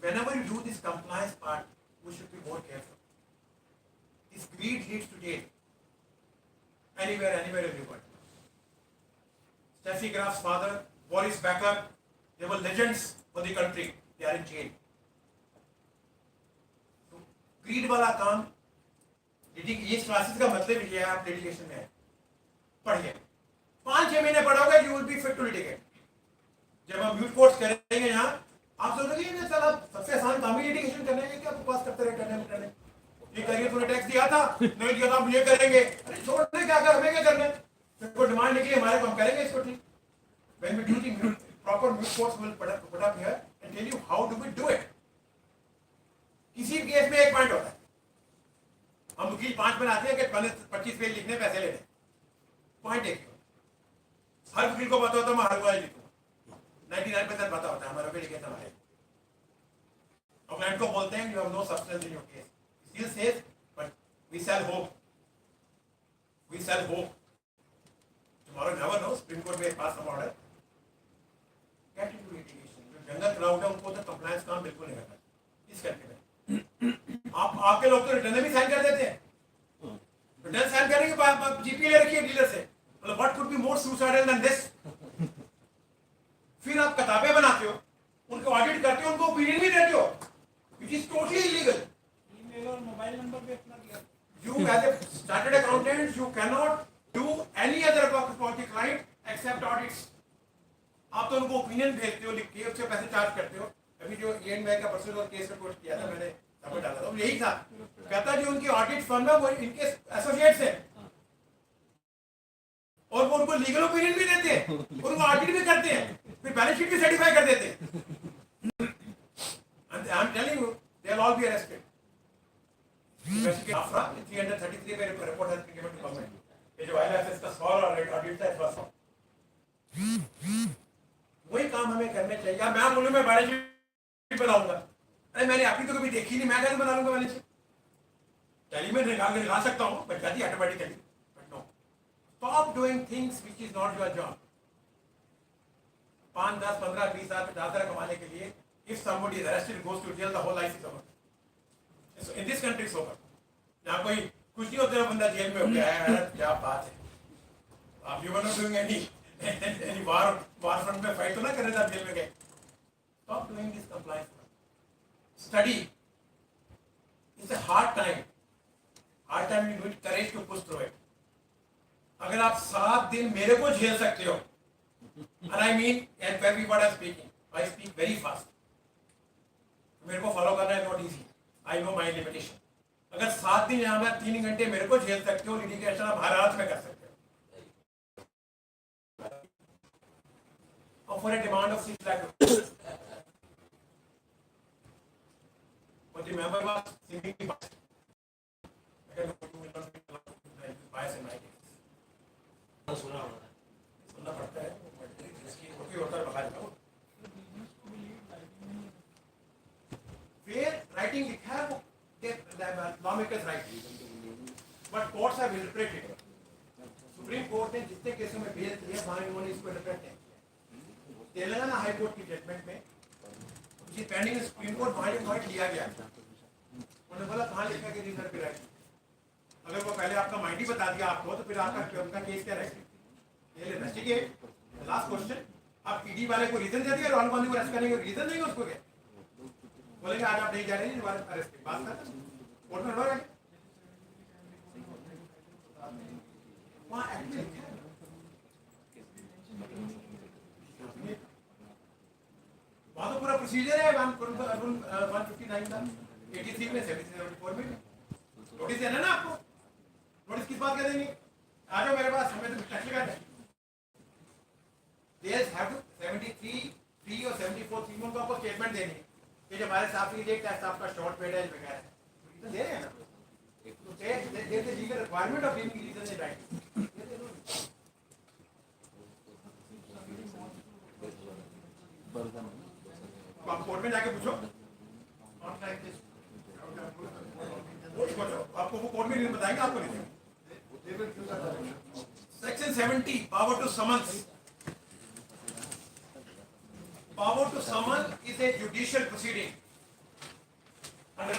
whenever you do this compliance part, we should be more careful. This greed leads to jail. Anywhere, everywhere. Steffi Graf's father, Boris Becker, they were legends for the country. They are in jail. So, greed वाला काम, ये classes का मतलब ये है, आप litigation में है, पढ़िए, 5-6 महीने पढ़ोगे, you will be fit to litigate. जब हम म्यूट कोर्स करेंगे यहाँ, आप सोचोगे ये साला सबसे आसान काम ही लिटिगेशन करने है, क्या बकवास करते रहे करने। ये करिए, तूने टैक्स दिया था, नहीं दिया था, हम ये करेंगे। अरे छोड़ने क्या कर, हमें क्या करना है? कोई डिमांड निकली हमारे को, हम करेंगे इसको ठीक। When we do the proper mute course, we will put up here and tell you how do we do it. किसी केस में एक पॉइंट होता है, हम वकील 5 बनाते हैं कि 25 पेज लिखने पैसे लेने, पॉइंट एक। हर वकील को पता होता है मैं हर गवाही लिखूंगा, 99% पता होता है हमारा वकील लिखे हमारे। और क्लाइंट को बोलते हैं you have no substance in your case. Still says, but we sell hope. We sell hope. Tomorrow never knows. Supreme Court may pass some order. Get into litigation. जो जंगल क्राउड है उनको तो कंप्लायंस काम बिल्कुल नहीं करना इस करके में। आपके लोग तो रिटर्न भी साइन कर देते हैं। रिटर्न साइन करने के बाद जीपी ले रखी है डीलर से, मतलब what could be more suicidal than this. फिर आप किताबें बनाते हो, उनको ऑडिट करते हो, उनको ओपिनियन भी देते हो, which is totally illegal. और मोबाइल नंबर पे अपना दिया। You as a chartered accountant, you cannot do any other work for the client except audits. आप तो उनको ओपिनियन भेजते हो लिख के, उससे पैसे चार्ज करते हो। अभी जो ईएन में का परसों केस रिपोर्ट किया था मैंने, सब डाला था, यही था, कहता जो उनकी ऑडिट फर्म है वो इनके एसोसिएट्स है, और वो उनको लीगल ओपिनियन भी देते हैं, उनको ऑडिट भी करते हैं, फिर बैलेंस शीट भी सर्टिफाई कर देते हैं। And I am telling you, they will all be arrested. 333 में रिपोर्ट है given to government. ये जो ILFS का स्कोर और ऑडिट है फर्स्ट, वही काम हमें करने चाहिए। या मैं बोलूं मैं बैलेंस शीट बनाऊंगा, अरे मैंने आपकी तो कभी देखी नहीं, मैं कैसे बना लूंगा बैलेंस शीट? टैली में निकाल सकता हूँ, बट जाती automatically, but no. Stop doing things which is not your job. 5, 10, 15, 20 हजार 50 हजार कमाने के लिए, if somebody is arrested, goes to jail, the whole life is over. So in this country it's over. यहाँ कोई कुछ नहीं होता है, बंदा जेल में हो गया है, क्या बात है। आप you were not doing any war front में फाइट तो ना कर रहे थे, आप जेल में गए। Stop doing this compliance. Study. It's a hard time. Hard time you need courage to push through it. अगर आप 7 दिन मेरे को झेल सकते हो, and I mean and very what I'm speaking, I speak very fast. मेरे को फॉलो करना है not easy, I know my limitation. अगर 7 दिन यहाँ में 3 घंटे मेरे को झेल सकते हो, लिटिगेशन आप हर हालत में कर सकते हो। और for a demand of 6 lakh But the member was simply biased. सुनना पड़ता है, होता है बाहर का। Where writing लिखा है वो lawmakers write, but courts have interpreted. Supreme Court ने जितने केसों में बेल किया वहां इन्होंने इसको इंटरप्रेट नहीं किया। तेलंगाना हाई कोर्ट की जजमेंट में जी पेंडिंग सुप्रीम कोर्ट वहां लिया गया, उन्होंने बोला कहाँ लिखा कि रीजन पे राइट। अगर वो पहले आपका माइंड ही बता दिया आपको तो फिर आपका उनका केस क्या रहेगा? ये इन्वेस्टिगेट। लास्ट क्वेश्चन, आप ईडी वाले को रीजन दे दिया, राहुल गांधी को अरेस्ट करने का रीजन देंगे उसको क्या? बोलेंगे आज आप नहीं जा रहे हैं अरेस्ट बात करते कोर्ट में लड़ोगे वहाँ एक्ट में लिखा है। वहाँ तो पूरा प्रोसीजर है 159 का 83 में 74 में नोटिस देना ना आपको। नोटिस किस बात का देंगे? आ जाओ मेरे पास, हमें तो टच लगा है। They have to 73 और 74 तीनों को आपको स्टेटमेंट देनी है कि जब हमारे साथ ये टैक्स आपका शॉर्ट पेड है वगैरह है तो दे रहे हैं ना। तो the the legal requirement of giving reason is right. तो आप कोर्ट में जाके पूछो आपको वो कोर्ट में नहीं बताएंगे, आपको नहीं देंगे। Section 70 power to summons. Power to summon is a judicial proceeding under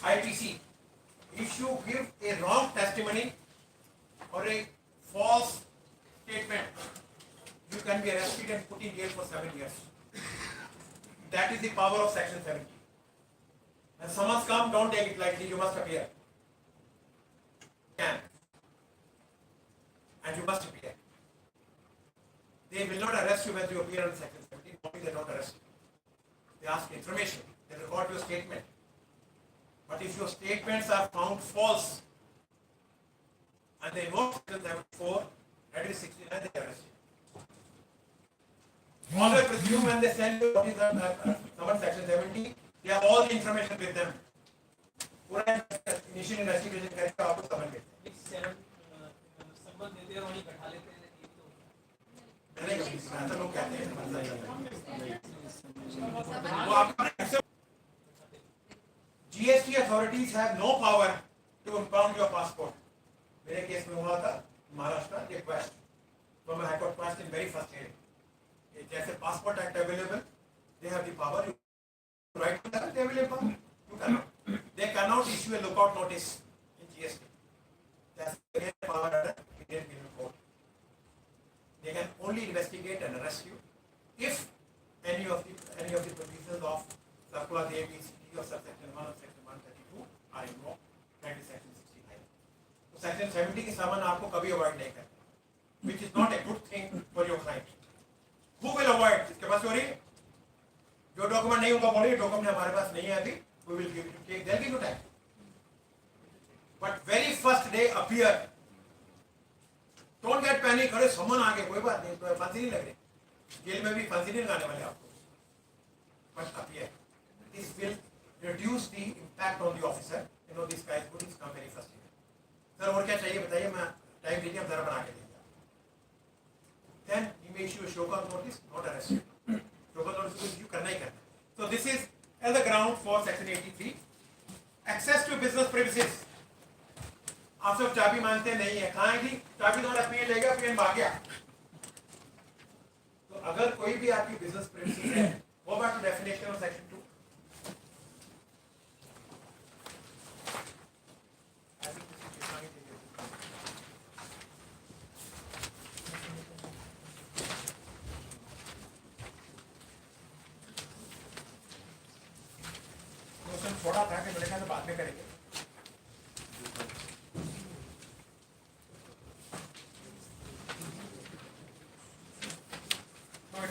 IPC. If you give a wrong testimony or a false statement, you can be arrested and put in jail for 7 years. That is the power of Section 70. When summons come, don't take it lightly. You must appear. Can. And you must appear. They will not arrest you when you appear on Section 70. They don't arrest you. They ask information. They record your statement. But if your statements are found false and they know Section 74, that is 69, they arrest you. Always presume when they send you what is someone Section 70, they have all the information with them. पूरा initial investigation करके आपको समझ लेते हैं। संबंध देते हैं और वहीं बैठा लेते हैं। ऐसा लोग कहते हैं। GST authorities have no power to impound your passport. मेरे केस में हुआ था महाराष्ट्र रिक्वेस्ट तो मैं high court quashed in very first hearing जैसे passport act available they have the power right to that they will power you can not they can not issue a lookout notice in GST that's the power under Indian penal code. They can only investigate and arrest you if any of the provisions of circular ABCD or subsection 1 or section 132 are invoked. That is section 69. So section 70 की सामान आपको कभी avoid नहीं करना, which is not a good thing for your client. Who will avoid? इसके पास चोरी जो document नहीं होगा बोलिए डॉक्यूमेंट हमारे पास नहीं है अभी, we will give it to take. They'll give you time. But very first day appear. Don't get panic. अरे समन आ गए कोई बात नहीं, तो फांसी नहीं लग रही, जेल में भी फांसी नहीं लगाने वाले आपको। But appear. This will reduce the impact on the officer. You know this guy is good. He's come very first year. Sir और क्या चाहिए बताइए, मैं टाइम दीजिए हम जरा बना के देंगे। Then he may issue a show cause notice, not arrest you. Show cause notice को issue करना ही करना। So this is as a ground for section 83. Access to business premises. आप सब चाबी मानते नहीं है, कहाँ है चाबी तुम्हारा पीएन ले गया, पीएन भाग गया। तो अगर कोई भी आपकी बिजनेस प्रेमिसेस है, go back to definition of section 2। थोड़ा था कि मैंने कहा तो बाद में करेंगे।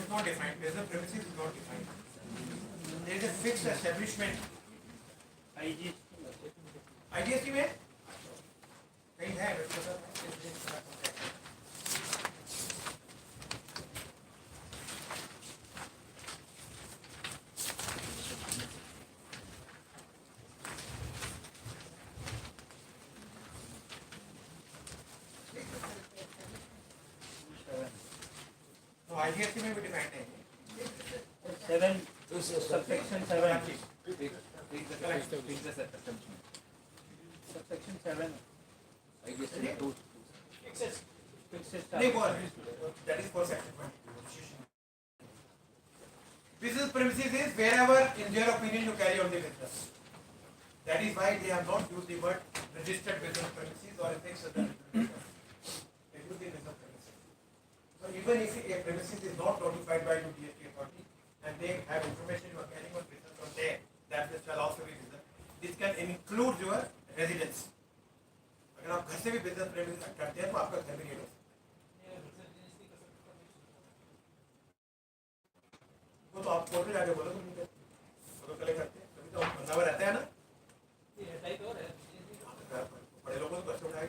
Not defined. Business premises is not defined. There is a fixed establishment. IGST में कहीं है तो IGST में भी डिफाइंड है। 7 subsection 7 subsection 7 Access fixed नहीं वो establishment. that is for section 20. Business premises is wherever in their opinion you carry on the business. That is why they have not used the word registered business premises or anything such as they use the business premises. So even if a premises is not notified by you DST authority and they have information you are carrying on business from there, that this shall also be business. This can include your residence. अगर आप घर से भी business premises करते हैं तो आपका घर भी रेट हो वो तो आप कोर्ट में जाके बोलो नहीं करते वो तो कले करते हैं कभी तो बंदा रहता है ना बड़े लोगों को बच्चे उठाए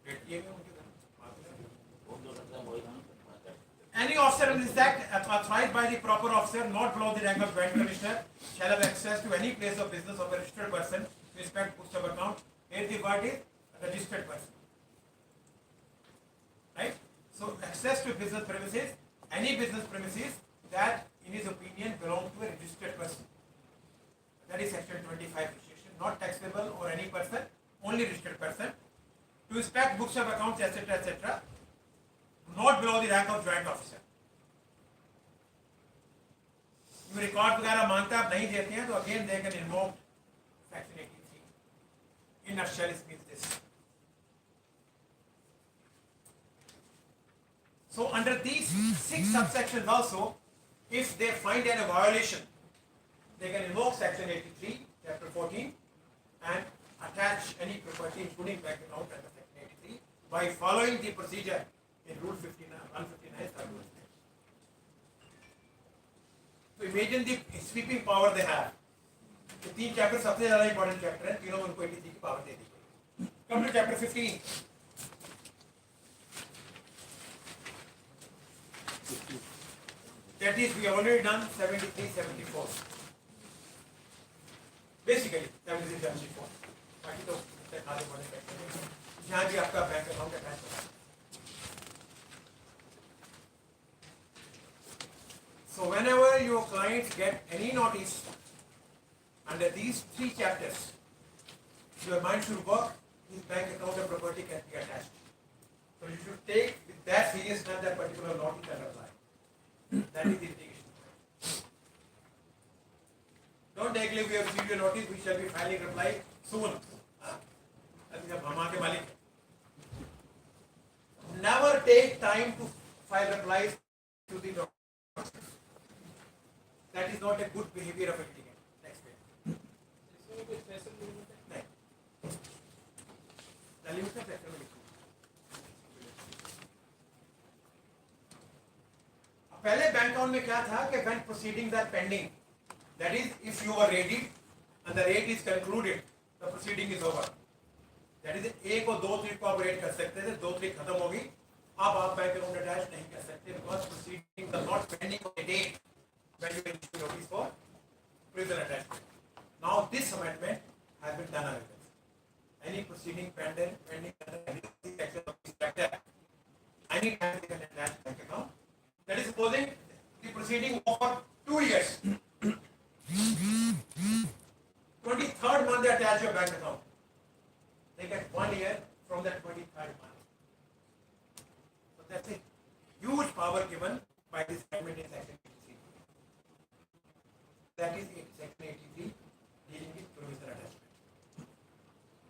रेट किए गए उनके Any officer in this act authorized by the proper officer not below the rank of joint commissioner shall have access to any place of business of a registered person to inspect books of account. Here the word is registered person. Right? So access to business premises, any business premises that in his opinion belong to a registered person. That is section 25 restriction, not taxable or any person, only registered person. To inspect books of accounts, etc., not below the rank of joint officer. You record वगैरह मांगते आप नहीं देते हैं तो again they can invoke section 83. In nutshell, it means this. So under these 6 subsections also, if they find any violation, they can invoke section 83, chapter 14, and attach any property including bank account under section 83 by following the procedure in rule 159 third rule. So imagine the sweeping power they have. The 3 chapters सबसे ज़्यादा important chapter है, तीनों में उनको 83 की power दे दी गई. Come to chapter 15. That is, we have already done 73, 74. Basically, 73, 74. बाकी तो आधे बड़े चैप्टर हैं. जहाँ भी आपका बैंक अकाउंट अटैच होगा. So whenever your clients get any notice under these 3 chapters, your mind should work. His bank account and property can be attached. So you should take with that seriousness that particular notice and apply. That is the indication. Don't negligent. We have received your notice. We shall be filing reply soon. Never take time to file replies to the notice. That is not a good behavior of a litigant. Next page. नहीं. The limit of section में लिखो. पहले bank account में क्या था कि when proceedings are pending, that is if you are ready and the rate is concluded, the proceeding is over. That is 1 और 2 तारीख को आप रेट कर सकते थे, 2 तारीख खत्म होगी, अब आप बैंक अकाउंट अटैच नहीं कर सकते because proceedings are not pending on the date when you issue notice for prison attachment. Now this amendment has been done away with. Any proceeding pending under any section of this chapter, any time they can attach bank account. That is supposing the proceeding over 2 years. 23rd month they attach your bank account. They get 1 year from that 23rd month. So that's a huge power given by this amendment in section 83. That is section 83 dealing with provisional attachment.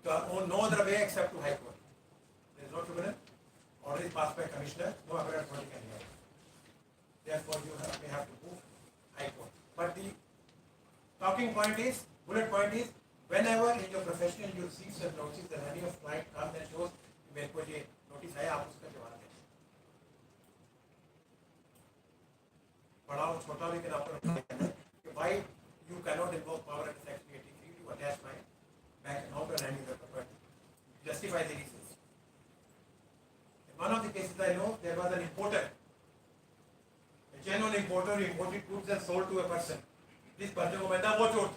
So no other way except to High Court. There is no tribunal. Order is passed by commissioner. No other authority can hear. Therefore, you may have to move High Court. But the talking point is, bullet point is, whenever in your profession you receive such notices, that any of client comes and shows, मेरे को ये notice आया, आप उसका जवाब दें. बड़ा और छोटा लेकिन आपको reply करना है कि why you cannot invoke power under section 83 to attach my bank account or any other property. Justify the reasons. In one of the cases I know, there was an importer. A genuine importer who imported goods and sold to a person. This person को मैंने वो चोट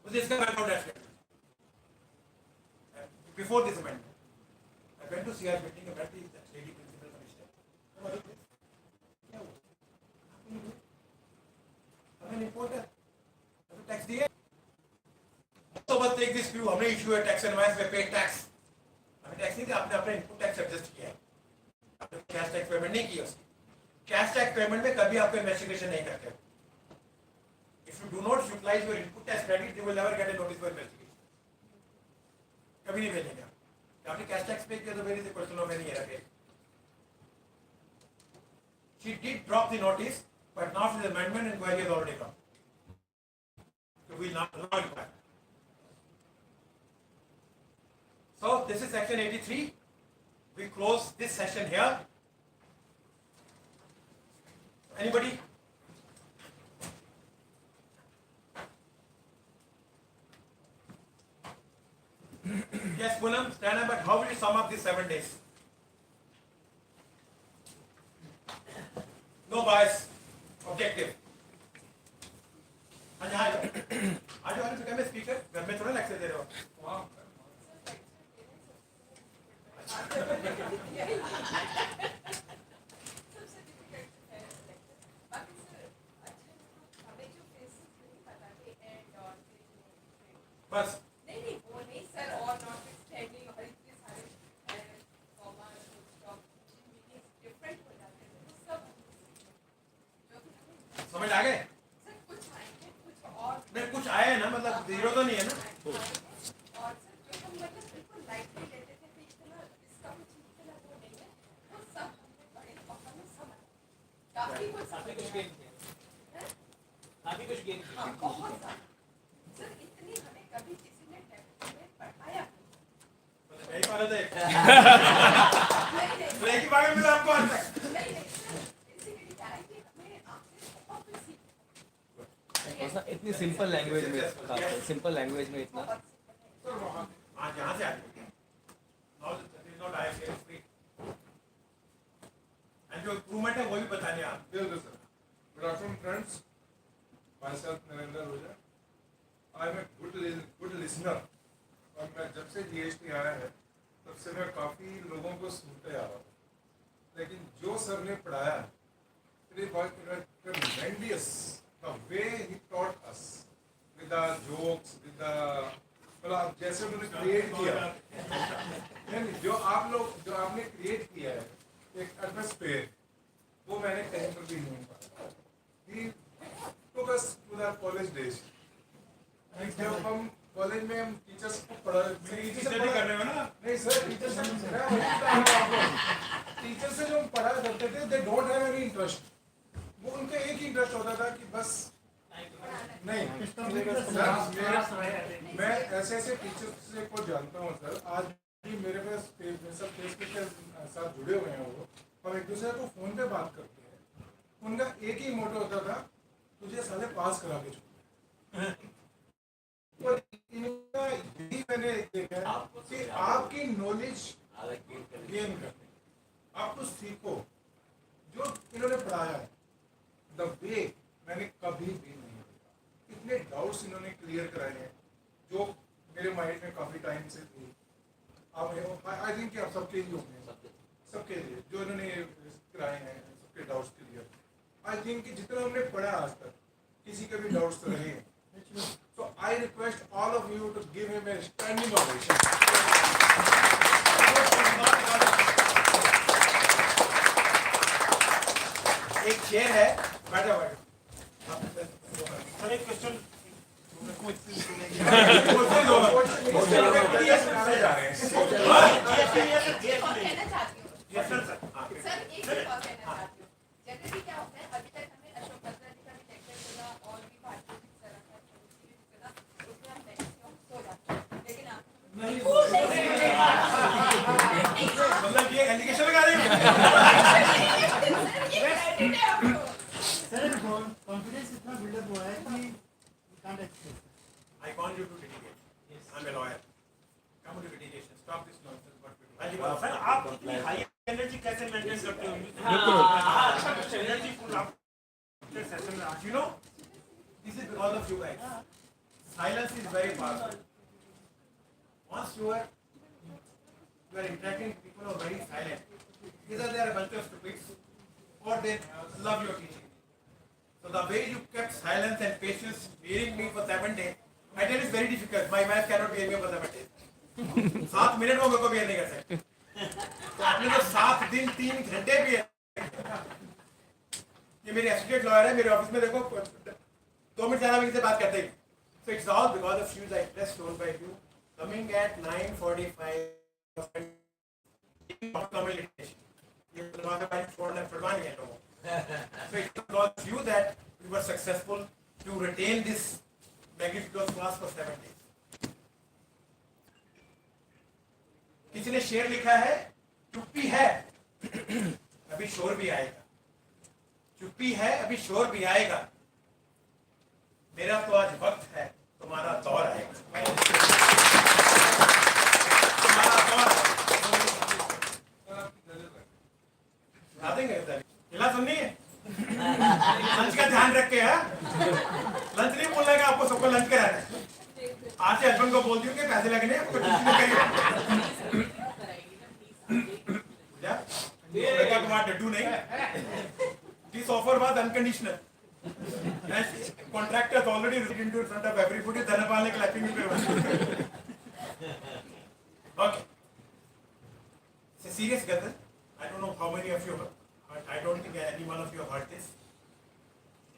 मुझे इसका background add कर before this amendment. I went to CR meeting and met the lady principal commissioner. क्या हुआ? हमें importer हमें tax दिए. तो बस take this view हमने issue a tax advance में pay tax. हमें tax नहीं दिया आपने अपने input tax adjust किया है. कैश टैक्स पेमेंट नहीं की उसकी. कैश टैक्स पेमेंट में कभी आपको इन्वेस्टिगेशन नहीं करते. If you do not utilize your input as credit, you will never get a notice for investigation. कभी नहीं भेजेंगे आप. आपने कैश टैक्स पे किया तो very is question of any error. She did drop the notice, but now the amendment inquiry has already come. So we will not allow it back. So this is section 83. We close this session here. Anybody? Yes, Poonam, stand up, but how will you sum up these 7 days? No bias, objective. आज become a speaker. घर में थोड़ा lecture दे रहे हो. बस नहीं वो नहीं सर और नॉट एक्सटेंडिंग और इतने सारे कॉमा स्टॉप डिफरेंट हो जाते हैं तो सब समझ आ गए. सर कुछ आएंगे कुछ और नहीं कुछ आए ना, मतलब जीरो तो नहीं है ना. और सर जो हम मतलब बिल्कुल लाइटली लेते थे कि इतना इसका कुछ इतना वो नहीं है वो सब हमने बड़े और हमें समझ काफी कुछ गेन किया. काफी कुछ गेन किया. हाँ बहुत ज़्यादा सर इतनी हमें कभी किसी ने टेक्स्ट में पढ़ाया नहीं पा रहे थे. नहीं एक ही बार में मिला आपको आज तक. नहीं सर बेसिकली क्या है कि हमें आपसे बहुत कुछ सीखना ऐसा इतनी सिंपल लैंग्वेज में, सिंपल लैंग्वेज में इतना बहुत सीखना आज यहाँ से आ गए. Now this is not IFA free. And जो improvement है वो भी बताने आप. Yes, sir. Good afternoon, friends. Myself, Narendra Roja. I am a good listener. और मैं जब से GST आया है तब से मैं काफ़ी लोगों को सुनते आ रहा हूँ. लेकिन जो सर ने पढ़ाया है, it was tremendous. The way he taught us with the jokes, with the मतलब जैसे उन्होंने क्रिएट किया, नहीं जो आपने क्रिएट किया है एक एटमॉस्फेयर, वो मैंने कहीं पर भी नहीं पाया. He took us to the college days. जब हम कॉलेज में हम टीचर्स को पढ़ा कर रहे हो ना. नहीं सर, टीचर से जो हम पढ़ा करते थे, they don't have any interest. वो उनका एक ही इंटरेस्ट होता था कि बस नहीं. मैं ऐसे ऐसे टीचर्स को जानता हूँ सर, आज भी मेरे पास सब फेसबुक के साथ जुड़े हुए हैं. वो हम एक दूसरे को फोन पे बात करते हैं. उनका एक ही मोटो होता था, तुझे साले पास करा के छोड़. और इनका यही मैंने देखा कि आपकी नॉलेज गेन करने, आप कुछ सीखो. जो इन्होंने पढ़ाया है, द वे मैंने कभी भी नहीं देखा. इतने डाउट्स इन्होंने क्लियर कराए हैं जो मेरे माइंड में काफ़ी टाइम से थी. आप आई थिंक कि आप सबके ही होंगे, सबके लिए जो इन्होंने कराए हैं, सबके डाउट्स क्लियर. आई थिंक कि जितना हमने पढ़ा आज तक, किसी के भी डाउट्स रहे हैं. So I request all of you to give him a standing ovation. एक शेर है, बैठो सर. एक क्वेश्चन कहना चाहती हूँ यस सर. सर एक ही बात कहना चाहती हूँ. जनरली क्या होता है, अभी तक हमें अशोक बत्रा जी का भी लेक्चर मिला और भी भारतीय उसमें हम मैक्सिमम सो जाते हैं. लेकिन आप मतलब ये एलिगेशन लगा रहे हैं. सर कॉन्फिडेंस इतना बिल्डअप हुआ है कि can't express. I want you to litigate. Yes. I'm a lawyer. Come to litigation. Stop this nonsense. What we do. Sir आप इतनी हाई एनर्जी कैसे मेंटेन करते हो? एनर्जी फुल आप सेशन में. You know, this is because of you guys. Silence is very powerful. Once you are interacting with people who are very silent, either they are a bunch of stupids or they love your teaching. So the way you kept silence and patience hearing me for 7 days, I tell you it's very difficult. My wife cannot bear me for 7 days. 7 minute में मेरे को bear नहीं कर सकते. तो आपने तो 7 दिन 3 घंटे भी है। ये मेरी एसोसिएट लॉयर है, मेरे ऑफिस में देखो 2 मिनट ज्यादा मेरे से बात करते ही। So it's all because of shoes I just told by you. Coming at 9:45, not common litigation. ये दरवाजा बाहर छोड़ना छुड़वा नहीं है लोगों। So it's because of you that we were successful to retain this magnificent class for 7 days. किसी ने शेर लिखा है, चुप्पी है अभी शोर भी आएगा, चुप्पी है अभी शोर भी आएगा, मेरा तो आज वक्त है, तुम्हारा दौर आएगा, तुम्हारा दौर गा देंगे। हिला सुननी है, लंच का ध्यान रख के है, लंच नहीं बोलने का, आपको सबको लंच कराना है। आज से हस्बैंड को बोलती हूँ कि पैसे लगने हैं, आपको टिफिन में करिए। लड़का कुमार डड्डू नहीं, this offer was unconditional. Contractors already written into in front of everybody. Dhanapal is clapping in favor. Okay. It's a serious ghazal. I don't know how many of you heard. I don't think any one of you have heard this.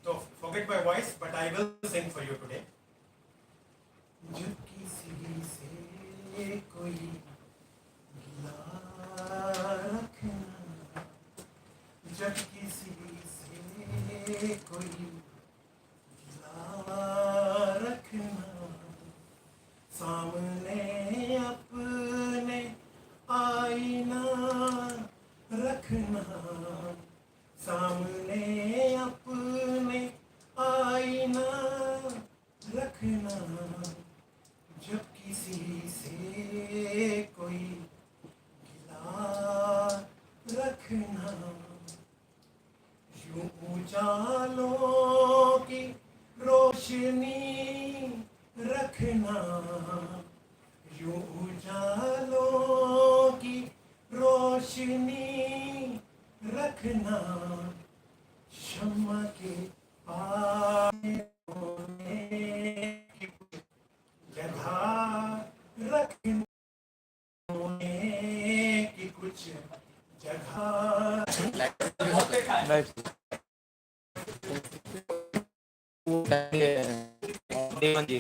So forget my voice, but I will sing for you today. जब किसी से कोई गिला रखना, जब किसी से कोई रखना, सामने अपने आईना रखना, सामने अपने आईना रखना, जब किसी से कोई गिला रखना, यूं उजालों की रोशनी रखना, यूं उजालों की रोशनी रखना, शम्मा के पास होने की जगह रखना, होने की कुछ जगह। देवन जी